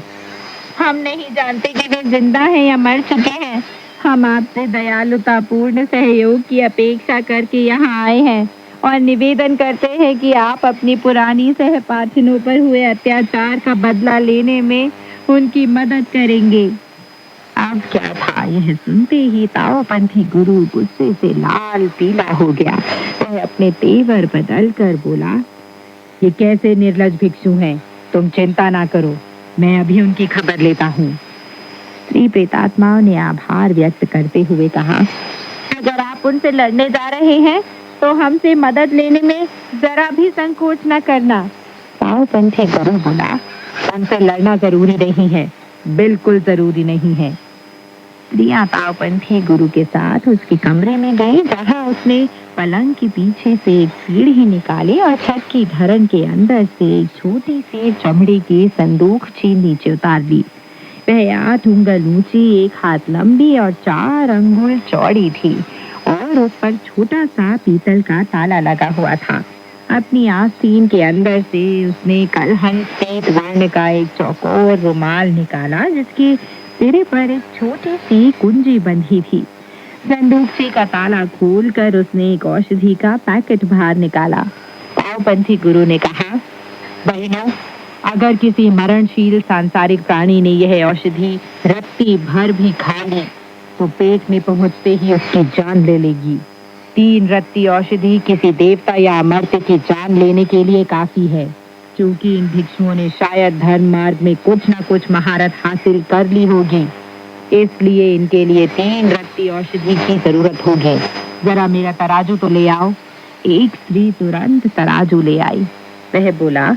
हम नहीं जानते कि वे जिंदा हैं या मर चुके हैं। हम आपसे दयालुतापूर्ण सहयोग की अपेक्षा करके यहाँ आए हैं और निवेदन करते हैं कि आप अपनी पुरानी सहपाठियों पर हुए अत्याचार का बदला लेने में उनकी मदद करेंगे। अब क्या था, यह सुनते ही ताओपंथी गुरु गुस्से से लाल पीला हो गया। वह अपने तेवर बदल कर बोला, ये कैसे निर्लज भिक्षु हैं? तुम चिंता ना करो, मैं अभी उनकी खबर लेता हूँ। स्त्री प्रेतात्माओं ने आभार व्यक्त करते हुए कहा, अगर आप उनसे लड़ने जा रहे हैं तो हमसे मदद लेने में जरा भी संकोच न करना। ताओपंथी गुरु बोला, उनसे लड़ना जरूरी नहीं है, बिल्कुल जरूरी नहीं है। स्त्रियां ताओपंथी गुरु के साथ उसके कमरे में गई, जहां उसने पलंग के पीछे से एक सीढ़ी निकाली और छत की धरन के अंदर से एक छोटी सी चमड़े की संदूक छीन नीचे उतार ली। वह 8 उंगल ऊंची, 1 हाथ लंबी और 4 अंगुल चौड़ी थी और उस पर छोटा सा पीतल का ताला लगा हुआ था। अपनी आस्तीन के अंदर से उसने कलहन पीत वर्ण का एक चौकोर रुमाल निकाला, जिसके सिरे पर एक छोटी सी कुंजी बंधी थी। संदूकचे का ताला खोलकर उसने एक औषधि का पैकेट बाहर निकाला। ताओपंथी गुरु ने कहा, बहनों, अगर किसी मरणशील सांसारिक प्राणी ने यह औषधि रत्ती भर भी खा ली तो पेट में पहुंचते ही उसकी जान ले लेगी। 3 रत्ती औषधि किसी देवता या अमर्त्य की जान लेने के लिए काफी है। क्योंकि इन भिक्षुओं ने शायद धर्म मार्ग में कुछ न कुछ महारत हासिल कर ली होगी, इसलिए इनके लिए 3 रत्ती औषधि की जरूरत होगी। जरा मेरा तराजू तो ले आओ। एक स्त्री तुरंत तराजू ले आई। वह बोला,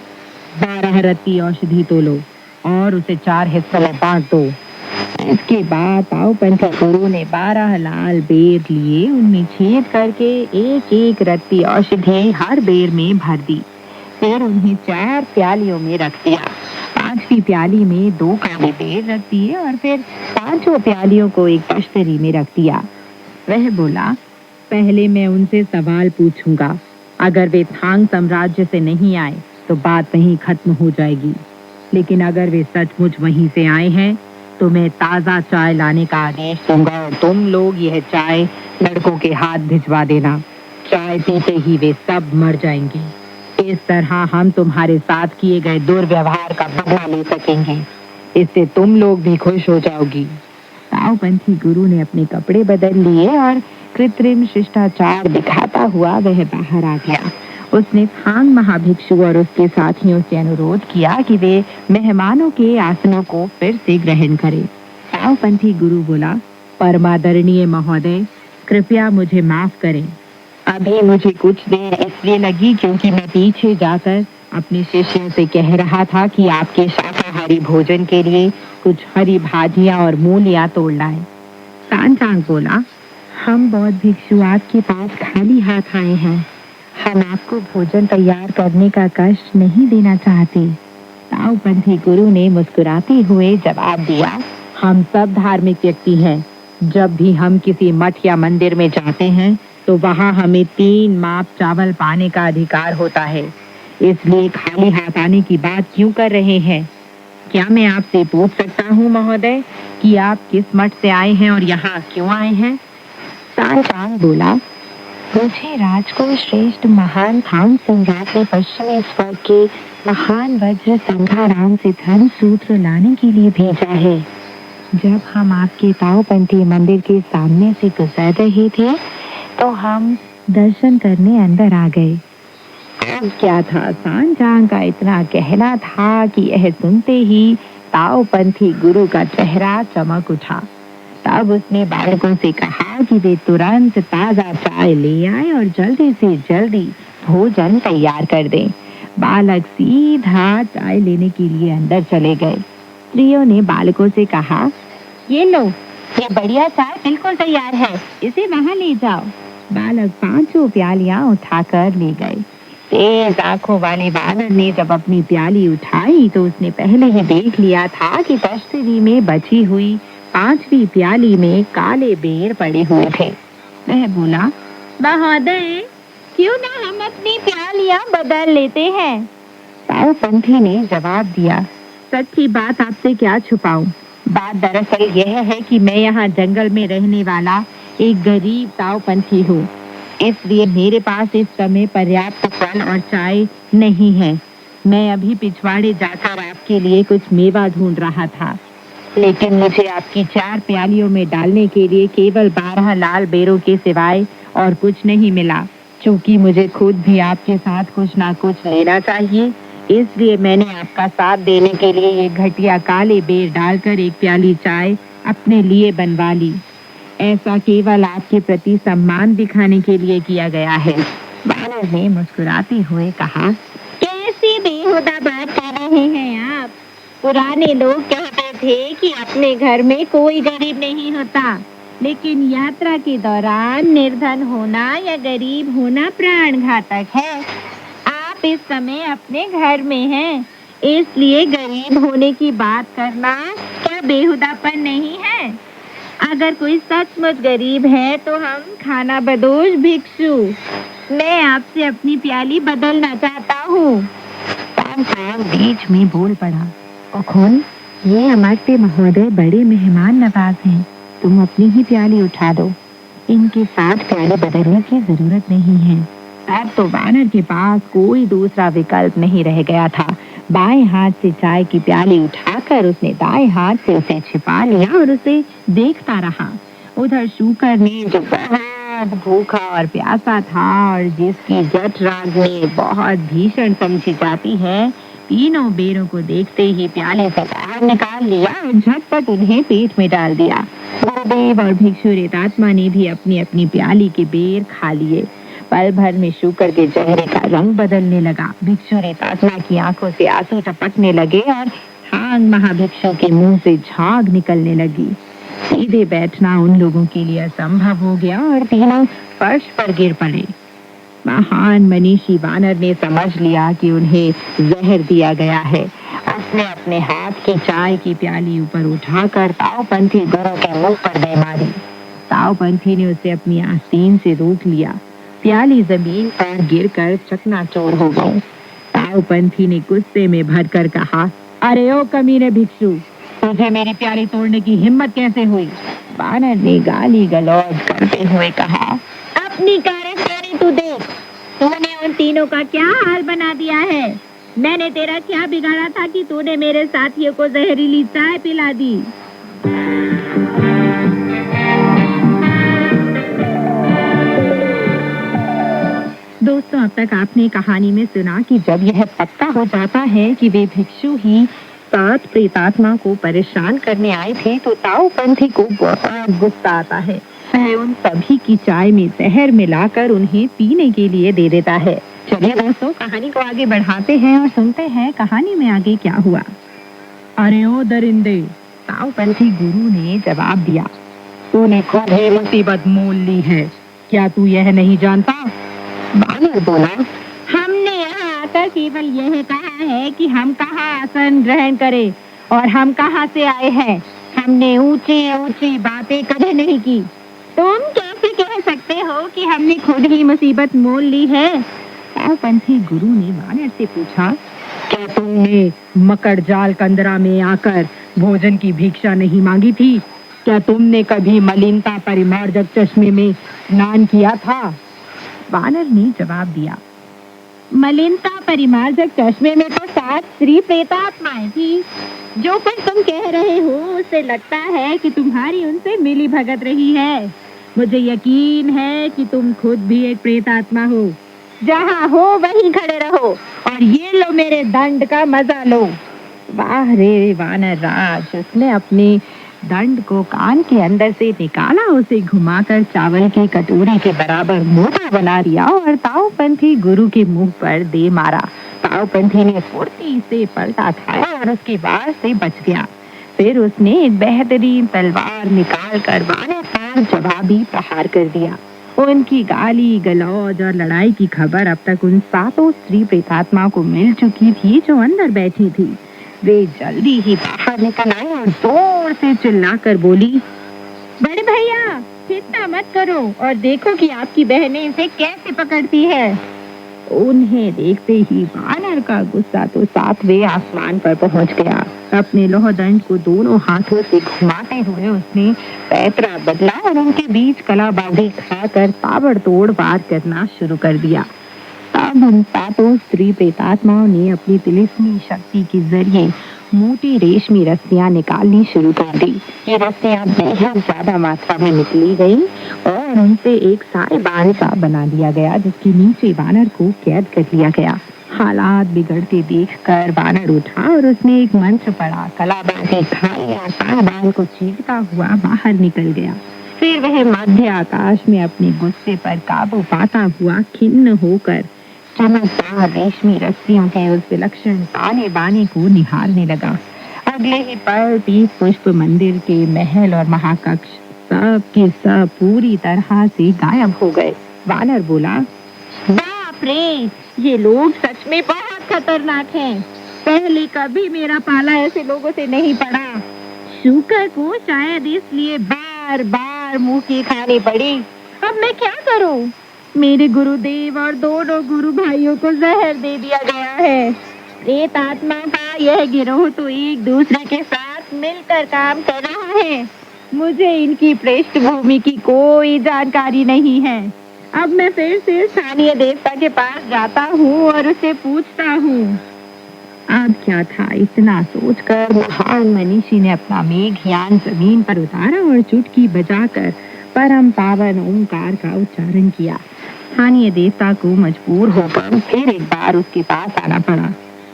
12 रत्ती औषधि तो लो और उसे 4 हिस्सों में बांट दो। इसके बाद ताओपंथी गुरु ने 12 लाल बेर लिए, उनमें छेद करके एक एक रत्ती औषधि हर बेर में भर दी। फिर उन्हें 4 प्यालियों में रख दिया। 5वीं प्याली में 2 काले बेर रख दिए और फिर 5 प्यालियों को एक पश्तरी में रख दिया। वह बोला, पहले मैं उनसे सवाल पूछूंगा। अगर वे थांग साम्राज्य से नहीं आए तो बात वहीं खत्म हो जाएगी, लेकिन अगर वे सचमुच वहीं से आए हैं तो मैं ताज़ा चाय लाने का आदेश दूंगा और तुम लोग यह चाय लड़कों के हाथ भिजवा देना। चाय पीते ही वे सब मर जाएंगे। इस तरह हम तुम्हारे साथ किए गए दुर्व्यवहार का बदला ले सकेंगे। इससे तुम लोग भी खुश हो जाओगी। ताओपंथी गुरु ने अपने कपड़े बदल लिए और कृत्रिम शिष्टाचार दिखाता हुआ वह बाहर आ गया। उसने थांग महाभिक्षु और उसके साथियों से अनुरोध किया कि वे मेहमानों के आसनों को फिर से ग्रहण करें। ताओपंथी गुरु बोला, परमादरणीय महोदय, कृपया मुझे माफ करें। अभी मुझे कुछ देर इसलिए लगी क्योंकि मैं पीछे जाकर अपने शिष्यों से कह रहा था कि आपके शाकाहारी भोजन के लिए कुछ हरी भाजियां और मूलियां तोड़ लाएं। तानचांग बोला, हम बौद्ध भिक्षु आपके पास खाली हाथ आए हैं। हम आपको भोजन तैयार करने का कष्ट नहीं देना चाहते। ताओपंथी गुरु ने मुस्कुराते हुए जवाब दिया, हम सब धार्मिक व्यक्ति हैं। जब भी हम किसी मठ या मंदिर में जाते हैं तो वहाँ हमें 3 माप चावल पाने का अधिकार होता है। इसलिए खाली हाथ आने की बात क्यों कर रहे हैं? क्या मैं आपसे पूछ सकता हूँ महोदय कि आप किस मठ से आए हैं और यहाँ क्यों आए हैं? तानचांग बोला, मुझे राजकुल श्रेष्ठ महान थांग सम्राट ने पश्चिमी स्वर्ग के महान वज्र संघाराम से धर्म सूत्र लाने के लिए भेजा है। जब हम आपके ताओपंथी मंदिर के सामने से गुजर रहे थे तो हम दर्शन करने अंदर आ गए। अब क्या था, तानचांग का इतना कहना था कि यह सुनते ही ताओपंथी गुरु का चेहरा चमक उठा। तब उसने बालकों से कहा कि वे तुरंत ताजा चाय ले आए और जल्दी से जल्दी भोजन तैयार कर दें। बालक सीधा चाय लेने के लिए अंदर चले गए। स्त्रियों ने बालकों से कहा, ये लो, ये बढ़िया चाय बिल्कुल तैयार है, इसे वहाँ ले जाओ। बालक 5 प्यालियां उठाकर ले गए। तेज आंखों वाले बालक ने जब अपनी प्याली उठाई तो उसने पहले ही देख लिया था कि तश्तरी में बची हुई 5वीं प्याली में काले बेर पड़े हुए थे। वह बोला, महोदय, क्यों ना हम अपनी प्यालियां बदल लेते हैं? ताओपंथी ने जवाब दिया, सच्ची बात आपसे क्या छुपाऊं, बात दरअसल यह है कि मैं यहाँ जंगल में रहने वाला एक गरीब तावपंथी हूँ, इसलिए मेरे पास इस समय पर्याप्त फल और चाय नहीं है। मैं अभी पिछवाड़े जाकर आपके लिए कुछ मेवा ढूंढ रहा था, लेकिन मुझे आपकी 4 प्यालियों में डालने के लिए केवल 12 लाल बेरों के सिवाय और कुछ नहीं मिला। क्योंकि मुझे खुद भी आपके साथ कुछ ना कुछ लेना चाहिए, इसलिए मैंने आपका साथ देने के लिए ये घटिया काले बेर डालकर एक प्याली चाय अपने लिए बनवा ली। ऐसा केवल आपके प्रति सम्मान दिखाने के लिए किया गया है। बानर ने मुस्कुराते हुए कहा, कैसी बेहुदा बात कर रहे हैं आप? पुराने लोग कहते थे कि अपने घर में कोई गरीब नहीं होता, लेकिन यात्रा के दौरान निर्धन होना या गरीब होना प्राण घातक है। आप इस समय अपने घर में हैं, इसलिए गरीब होने की बात करना क्या बेहुदापन नहीं है? अगर कोई सचमुच गरीब है तो हम खाना बदोश भिक्षु। मैं आपसे अपनी प्याली बदलना चाहता हूँ। तानसेन बीच में बोल पड़ा, ओखोन, ये अमात्य महोदय बड़े मेहमान नवाज हैं, तुम अपनी ही प्याली उठा दो। इनके साथ प्याली बदलने की जरूरत नहीं है। अब तो वानर के पास कोई दूसरा विकल्प नहीं रह गया था। बाएं हाथ से चाय की प्याली उठाकर उसने दाएं हाथ से उसे छिपा लिया और उसे देखता रहा। उधर शूकर ने, जो बहुत भूखा और प्यासा था और जिसकी जठराग्नि बहुत भीषण समझी जाती है, तीनों बेरों को देखते ही प्याले से बाहर निकाल लिया और झटपट उन्हें पेट में डाल दिया। गुरुदेव और भिक्षु रेतात्मा ने भी अपनी अपनी प्याली के बेर खा लिए। पल भर में शूकर के चेहरे का रंग बदलने लगा। भिक्षु रेतात्मा की आंखों से आंसू टपकने लगे और थांग महाभिक्षु के मुंह से झाग निकलने लगी। सीधे बैठना उन लोगों के लिए असंभव हो गया और तीनों फर्श पर गिर पड़े। महान मनीषी वानर ने समझ लिया कि उन्हें जहर दिया गया है। उसने अपने हाथ की चाय की प्याली ऊपर उठाकर तावपंथी गुरु के मुंह पर दे मारी। तावपंथी ने उसे अपनी आस्तीन से रोक लिया। प्याली जमीन पर गिरकर चकनाचूर हो गई। तावपंथी ने गुस्से में भरकर कहा, अरे ओ कमीने भिक्षु, तुझे मेरी प्याली तोड़ने की हिम्मत कैसे हुई? वानर ने गाली गलौज करते हुए कहा, अपनी कार्यशैली तू देख, तूने उन तीनों का क्या हाल बना दिया है। मैंने तेरा क्या बिगाड़ा था कि तूने मेरे साथियों को जहरीली चाय पिला दी? दोस्तों, अब तक आपने कहानी में सुना कि जब यह पक्का हो जाता है कि वे भिक्षु ही 7 प्रेतात्मा को परेशान करने आए थे, तो तावपंथी को बहुत गुस्सा आता है। वह उन सभी की चाय में जहर मिलाकर उन्हें पीने के लिए दे देता है। चलिए दोस्तों, कहानी को आगे बढ़ाते हैं और सुनते हैं कहानी में आगे क्या हुआ। अरे ओ दरिंदे, तावपंथी गुरु ने जवाब दिया, तूने खुद ही मुसीबत मोल ली है, क्या तू यह नहीं जानता? वानर बोला, हमने यहाँ आकर केवल यह कहा है कि हम कहाँ आसन ग्रहण करें और हम कहाँ से आए हैं। हमने ऊंची ऊंची बातें कभी नहीं की। तुम कैसे कह सकते हो कि हमने खुद ही मुसीबत मोल ली है? तावपंथी गुरु ने वानर से पूछा, क्या तुमने मकड़ जाल कंदरा में आकर भोजन की भिक्षा नहीं मांगी थी? क्या तुमने कभी मलिनता परिमार्जक चश्मे में स्नान किया था? वानर ने जवाब दिया, मलिनता परिमार्जक चश्मे में तो 7 स्त्री प्रेतात्माएं थी। जो कुछ तुम कह रहे हो उससे लगता है कि तुम्हारी उनसे मिली भगत रही है। मुझे यकीन है कि तुम खुद भी एक प्रेतात्मा हो। जहाँ हो वहीं खड़े रहो और ये लो मेरे दंड का मजा लो। वाह रे वानर राज, उसने अपने दंड को कान के अंदर से निकाला, उसे घुमाकर चावल के कटोरे के बराबर मोटा बना दिया और तावपंथी गुरु के मुंह पर दे मारा। तावपंथी ने फुर्ती से पलटा खाया और उसके वार से बच गया। फिर उसने एक बेहतरीन तलवार निकालकर वानर पर जवाबी प्रहार कर दिया। उनकी गाली गलौज और लड़ाई की खबर अब तक उन 7 स्त्री प्रेतात्मा को मिल चुकी थी जो अंदर बैठी थी। वे जल्दी ही बाहर निकल आए और जोर से चिल्लाकर बोली, बड़े भैया, चिंता मत करो और देखो कि आपकी बहनें इसे कैसे पकड़ती है। उन्हें देखते ही वानर का गुस्सा तो 7वें आसमान पर पहुंच गया। अपने लोहदंड को दोनों हाथों से घुमाते हुए उसने पैतरा बदला और उनके बीच कलाबाजी खाकर ताबड़तोड़ वार करना शुरू कर दिया। तब उन 7 स्त्री प्रेतात्माओं ने अपनी तिलिस्मी शक्ति के जरिए मोटी रेशमी रस्सियां निकालनी शुरू कर दी। ये रस्सियां बेहद ज्यादा मात्रा में निकली गई और उनसे एक सारे बाण सा बना दिया गया, जिसके नीचे वानर को कैद कर लिया गया। हालात बिगड़ते देखकर वानर उठा और उसने एक मंच पड़ा कलाबाजी खाई बाण को चीरता हुआ बाहर निकल गया। फिर वह मध्य आकाश में अपने गुस्से पर काबू पाता हुआ खिन्न होकर चमकदार रेशमी रस्सियों के उस विलक्षण ताने बाने को निहारने लगा। अगले ही पल पीत पुष्प मंदिर के महल और महाकक्ष सब के सब पूरी तरह से गायब हो गए। वानर बोला, बाप रे, ये लोग सच में बहुत खतरनाक हैं। पहले कभी मेरा पाला ऐसे लोगों से नहीं पड़ा। शुकर को शायद इसलिए बार बार मुंह की खानी पड़ी। अब मैं क्या करूं? मेरे गुरुदेव और दोनों गुरु भाइयों को जहर दे दिया गया है। प्रेत आत्मा का यह गिरोह तो एक दूसरे के साथ मिलकर काम कर रहा है। मुझे इनकी पृष्ठभूमि की कोई जानकारी नहीं है। अब मैं फिर से स्थानीय देवता के पास जाता हूँ और उसे पूछता हूँ। अब क्या था, इतना सोचकर महान मनीषी ने अपना मेघयान जमीन पर उतारा और चुटकी बजाकर परम पावन ओंकार का उच्चारण किया। स्थानीय देवता को मजबूर होकर फिर एक बार उसके पास आना पड़ा।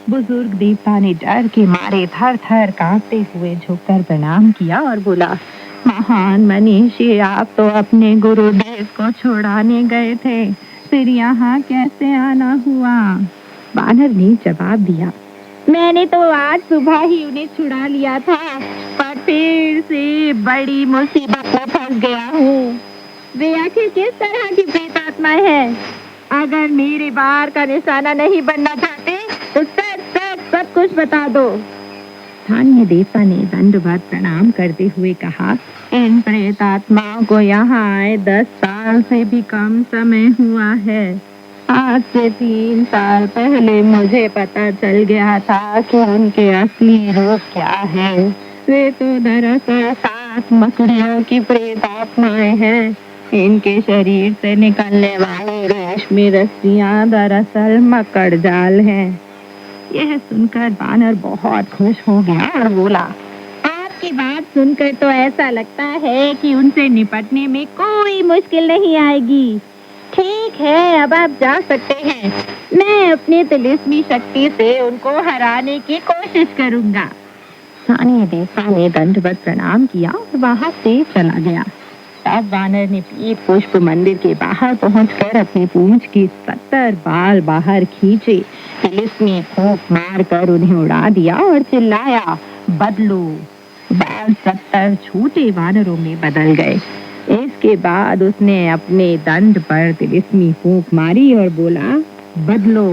बुजुर्ग देवता ने डर के मारे थर थर कांपते हुए झुककर प्रणाम किया और बोला, महान मनीषी, आप तो अपने गुरुदेव को छुड़ाने गए थे, फिर यहाँ कैसे आना हुआ? वानर ने जवाब दिया, मैंने तो आज सुबह ही उन्हें छुड़ा लिया था, पर फिर से बड़ी मुसीबत में फंस गया हूँ। वे आखिर किस तरह की प्रेतात्मा है? अगर मेरे बार का निशाना नहीं बनना चाहते तो सब कुछ बता दो। स्थानीय देवता ने दंडवत प्रणाम करते हुए कहा, इन प्रेतात्माओं को यहाँ आए 10 साल से भी कम समय हुआ है। आज से 3 साल पहले मुझे पता चल गया था कि उनके असली रूप क्या है। वे तो दरअसल 7 मकड़ियों की प्रेतात्माएं हैं। इनके शरीर से निकलने वाली रेशमी रस्सियां दरअसल मकड़ जाल हैं। यह सुनकर वानर बहुत खुश हो गया और बोला, आपकी बात सुनकर तो ऐसा लगता है कि उनसे निपटने में कोई मुश्किल नहीं आएगी। ठीक है, अब आप जा सकते हैं। मैं अपनी तिलिस्मी शक्ति से उनको हराने की कोशिश करूंगा। स्थानीय देवता ने दंडवत प्रणाम किया और वहां से चला गया। तब वानर ने पीत पुष्प मंदिर के बाहर पहुंचकर अपनी पूंछ के 70 बाल बाहर खींचे, तिलिस्मी फूंक मारकर उन्हें उड़ा दिया और चिल्लाया, बदलो। बाल 70 छोटे वानरों में बदल गए। इसके बाद उसने अपने दंड पर तिलिस्मी फूंक मारी और बोला, बदलो।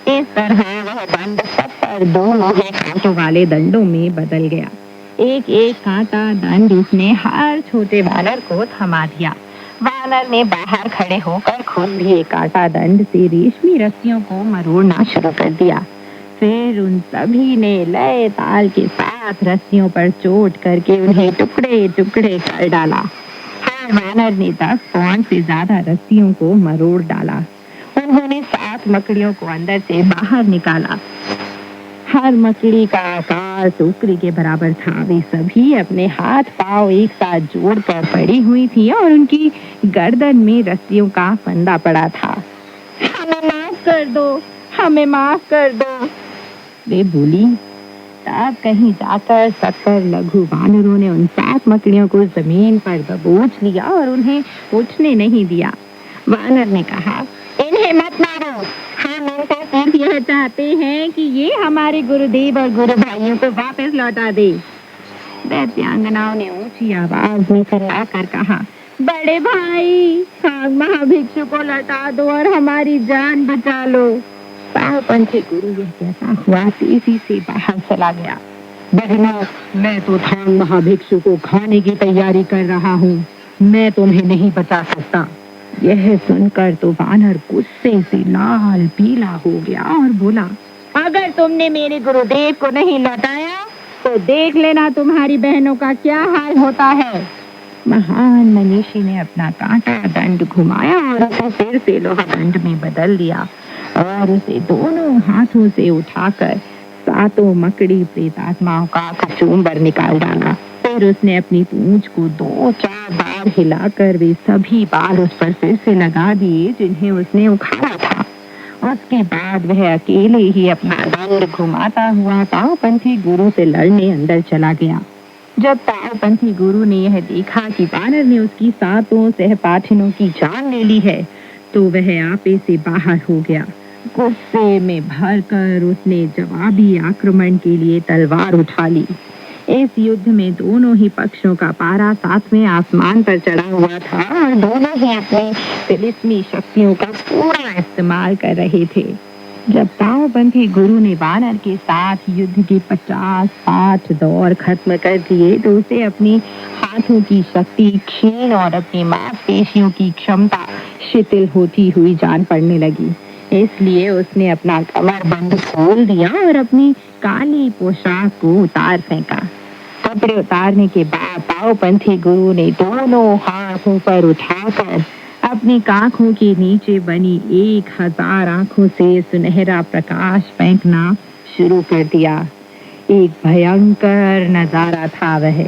इस तरह वह दंड 70 दो लोहे कांटों वाले दंडों में बदल गया। एक एक कांटा दंड उसने हर छोटे वानर को थमा दिया। वानर ने बाहर खड़े होकर खुद भी एक कांटा दंड से रेशमी रस्सियों को मरोड़ना शुरू कर दिया। फिर उन सभी ने लय ताल के साथ रस्सियों पर चोट करके उन्हें टुकड़े टुकड़े कर डाला। हर वानर ने 10 पौंड से ज्यादा रस्सियों को मरोड़ डाला। उन्होंने 7 मकड़ियों को अंदर से बाहर निकाला। हर मकड़ी का आकार टोकरी के बराबर था। वे सभी अपने हाथ पांव एक साथ जोड़कर पड़ी हुई थी और उनकी गर्दन में रस्सियों का फंदा पड़ा था। हमें माफ कर दो, हमें माफ कर दो, वे बोली। तब कहीं जाकर 70 लघु वानरों ने उन 7 मकड़ियों को जमीन पर दबोच लिया और उन्हें उठने नहीं दिया। वानर ने कहा, इन्हें मत मारो, हम इनसे सिर्फ यह चाहते हैं कि ये हमारे गुरुदेव और गुरु भाइयों को वापस लौटा दे। दैत्यांगनाओं ने ऊंची आवाज में चिल्लाकर कहा, बड़े भाई, महाभिक्षु को लौटा दो और हमारी जान बचा लो। पावपंथी गुरु यह कहता हुआ तेजी से बाहर चला गया। बहनों, मैं तो थांग महाभिक्षु को खाने की तैयारी कर रहा हूँ, मैं तुम्हें नहीं बचा सकता। यह सुनकर तो वानर गुस्से से लाल पीला हो गया और बोला, अगर तुमने मेरे गुरुदेव को नहीं लौटाया तो देख लेना तुम्हारी बहनों का क्या हाल होता है। महान मनीषी ने अपना कांटा दंड घुमाया और उसे फिर से लोहा दंड में बदल दिया और उसे दोनों हाथों से उठाकर सातों मकड़ी प्रेतात्माओं का कचूमर निकाल डाला। फिर उसने अपनी पूंछ को 2-4 बार हिलाकर वे सभी बाल उस पर फिर से लगा दिए जिन्हें उसने उखाड़ा था। उसके बाद वह अकेले ही अपना दंड घुमाता हुआ ताओपंथी गुरु से लड़ने अंदर चला गया। जब ताओपंथी गुरु ने यह देखा कि वानर ने उसकी सातों सहपाठिनों की जान ले ली है तो वह आपे से बाहर हो गया। गुस्से में भरकर उसने जवाबी आक्रमण के लिए तलवार उठा ली। इस युद्ध में दोनों ही पक्षों का पारा 7वें आसमान पर चढ़ा हुआ था और दोनों ही अपनी तिलिस्मी शक्तियों का पूरा इस्तेमाल कर रहे थे। जब ताओपंथी गुरु ने वानर के साथ युद्ध के 50-60 दौर खत्म कर दिए तो उसे अपनी हाथों की शक्ति क्षीण और अपनी मांसपेशियों की क्षमता शिथिल होती हुई जान पड़ने लगी। इसलिए उसने अपना कमरबंद खोल दिया और अपनी काली पोशाक को उतार फेंका। कपड़े उतारने के बाद ताओपंथी गुरु ने दोनों हाथ ऊपर उठाकर अपनी आंखों के नीचे बनी 1000 आंखों से सुनहरा प्रकाश फेंकना शुरू कर दिया। एक भयंकर नजारा था वह।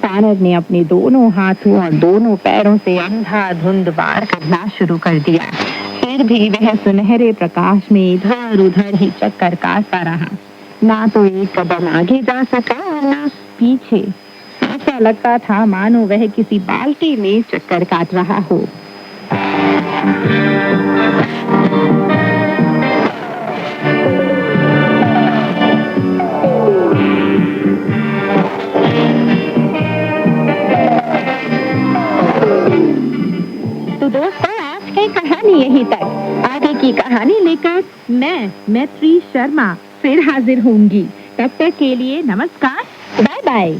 वानर ने अपने दोनों हाथों और दोनों पैरों से अंधाधुंध वार करना शुरू कर दिया। फिर भी वह सुनहरे प्रकाश में इधर उधर ही चक्कर काटता रहा। ना तो एक कदम आगे जा सका और ना पीछे। ऐसा लगता था मानो वह किसी बाल्टी में चक्कर काट रहा हो। तो दोस्तों, आज की कहानी यहीं तक। आगे की कहानी लेकर मैं मैत्री शर्मा फिर हाजिर होंगी। तब तक के लिए नमस्कार, बाय बाय।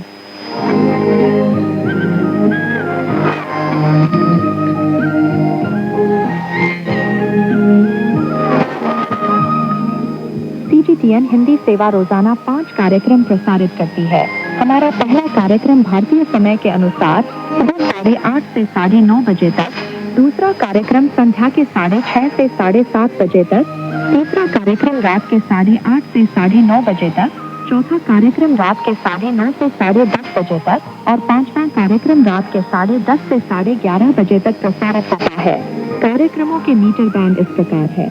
CGTN हिंदी सेवा रोजाना 5 कार्यक्रम प्रसारित करती है। हमारा पहला कार्यक्रम भारतीय समय के अनुसार सुबह 8:30 से 9:30 बजे तक, दूसरा कार्यक्रम संध्या के 6:30 से 7:30 बजे तक, तीसरा कार्यक्रम रात के 8:30 से 9:30 बजे तक, चौथा कार्यक्रम रात के 9:30 से 10:30 बजे तक और पांचवा कार्यक्रम रात के 10:30 से 11:30 बजे तक प्रसारित होता है। कार्यक्रमों के मीटर बैंड इस प्रकार है: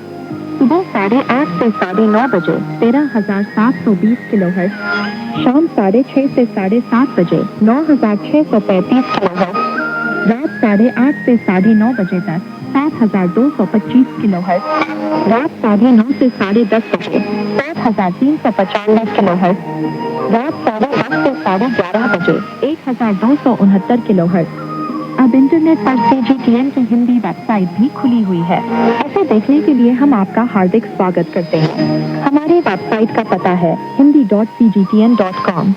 सुबह 8:30 से 9:30 बजे 13,720 किलोहर्ट्ज, शाम 6:30 से 7:30 बजे 9,635 किलोहर्ट्ज, रात 8:30 से 9:30 बजे तक 7,225 किलोहर्ट्ज, रात 9:30 से 10:30 बजे 7,395 किलोहर्ट्ज, रात 10:30 से 11:30 बजे 1,269 किलोहर्ट्ज। अब इंटरनेट पर CGTN की हिंदी वेबसाइट भी खुली हुई है। इसे देखने के लिए हम आपका हार्दिक स्वागत करते हैं। हमारी वेबसाइट का पता है hindi.cgtn.com।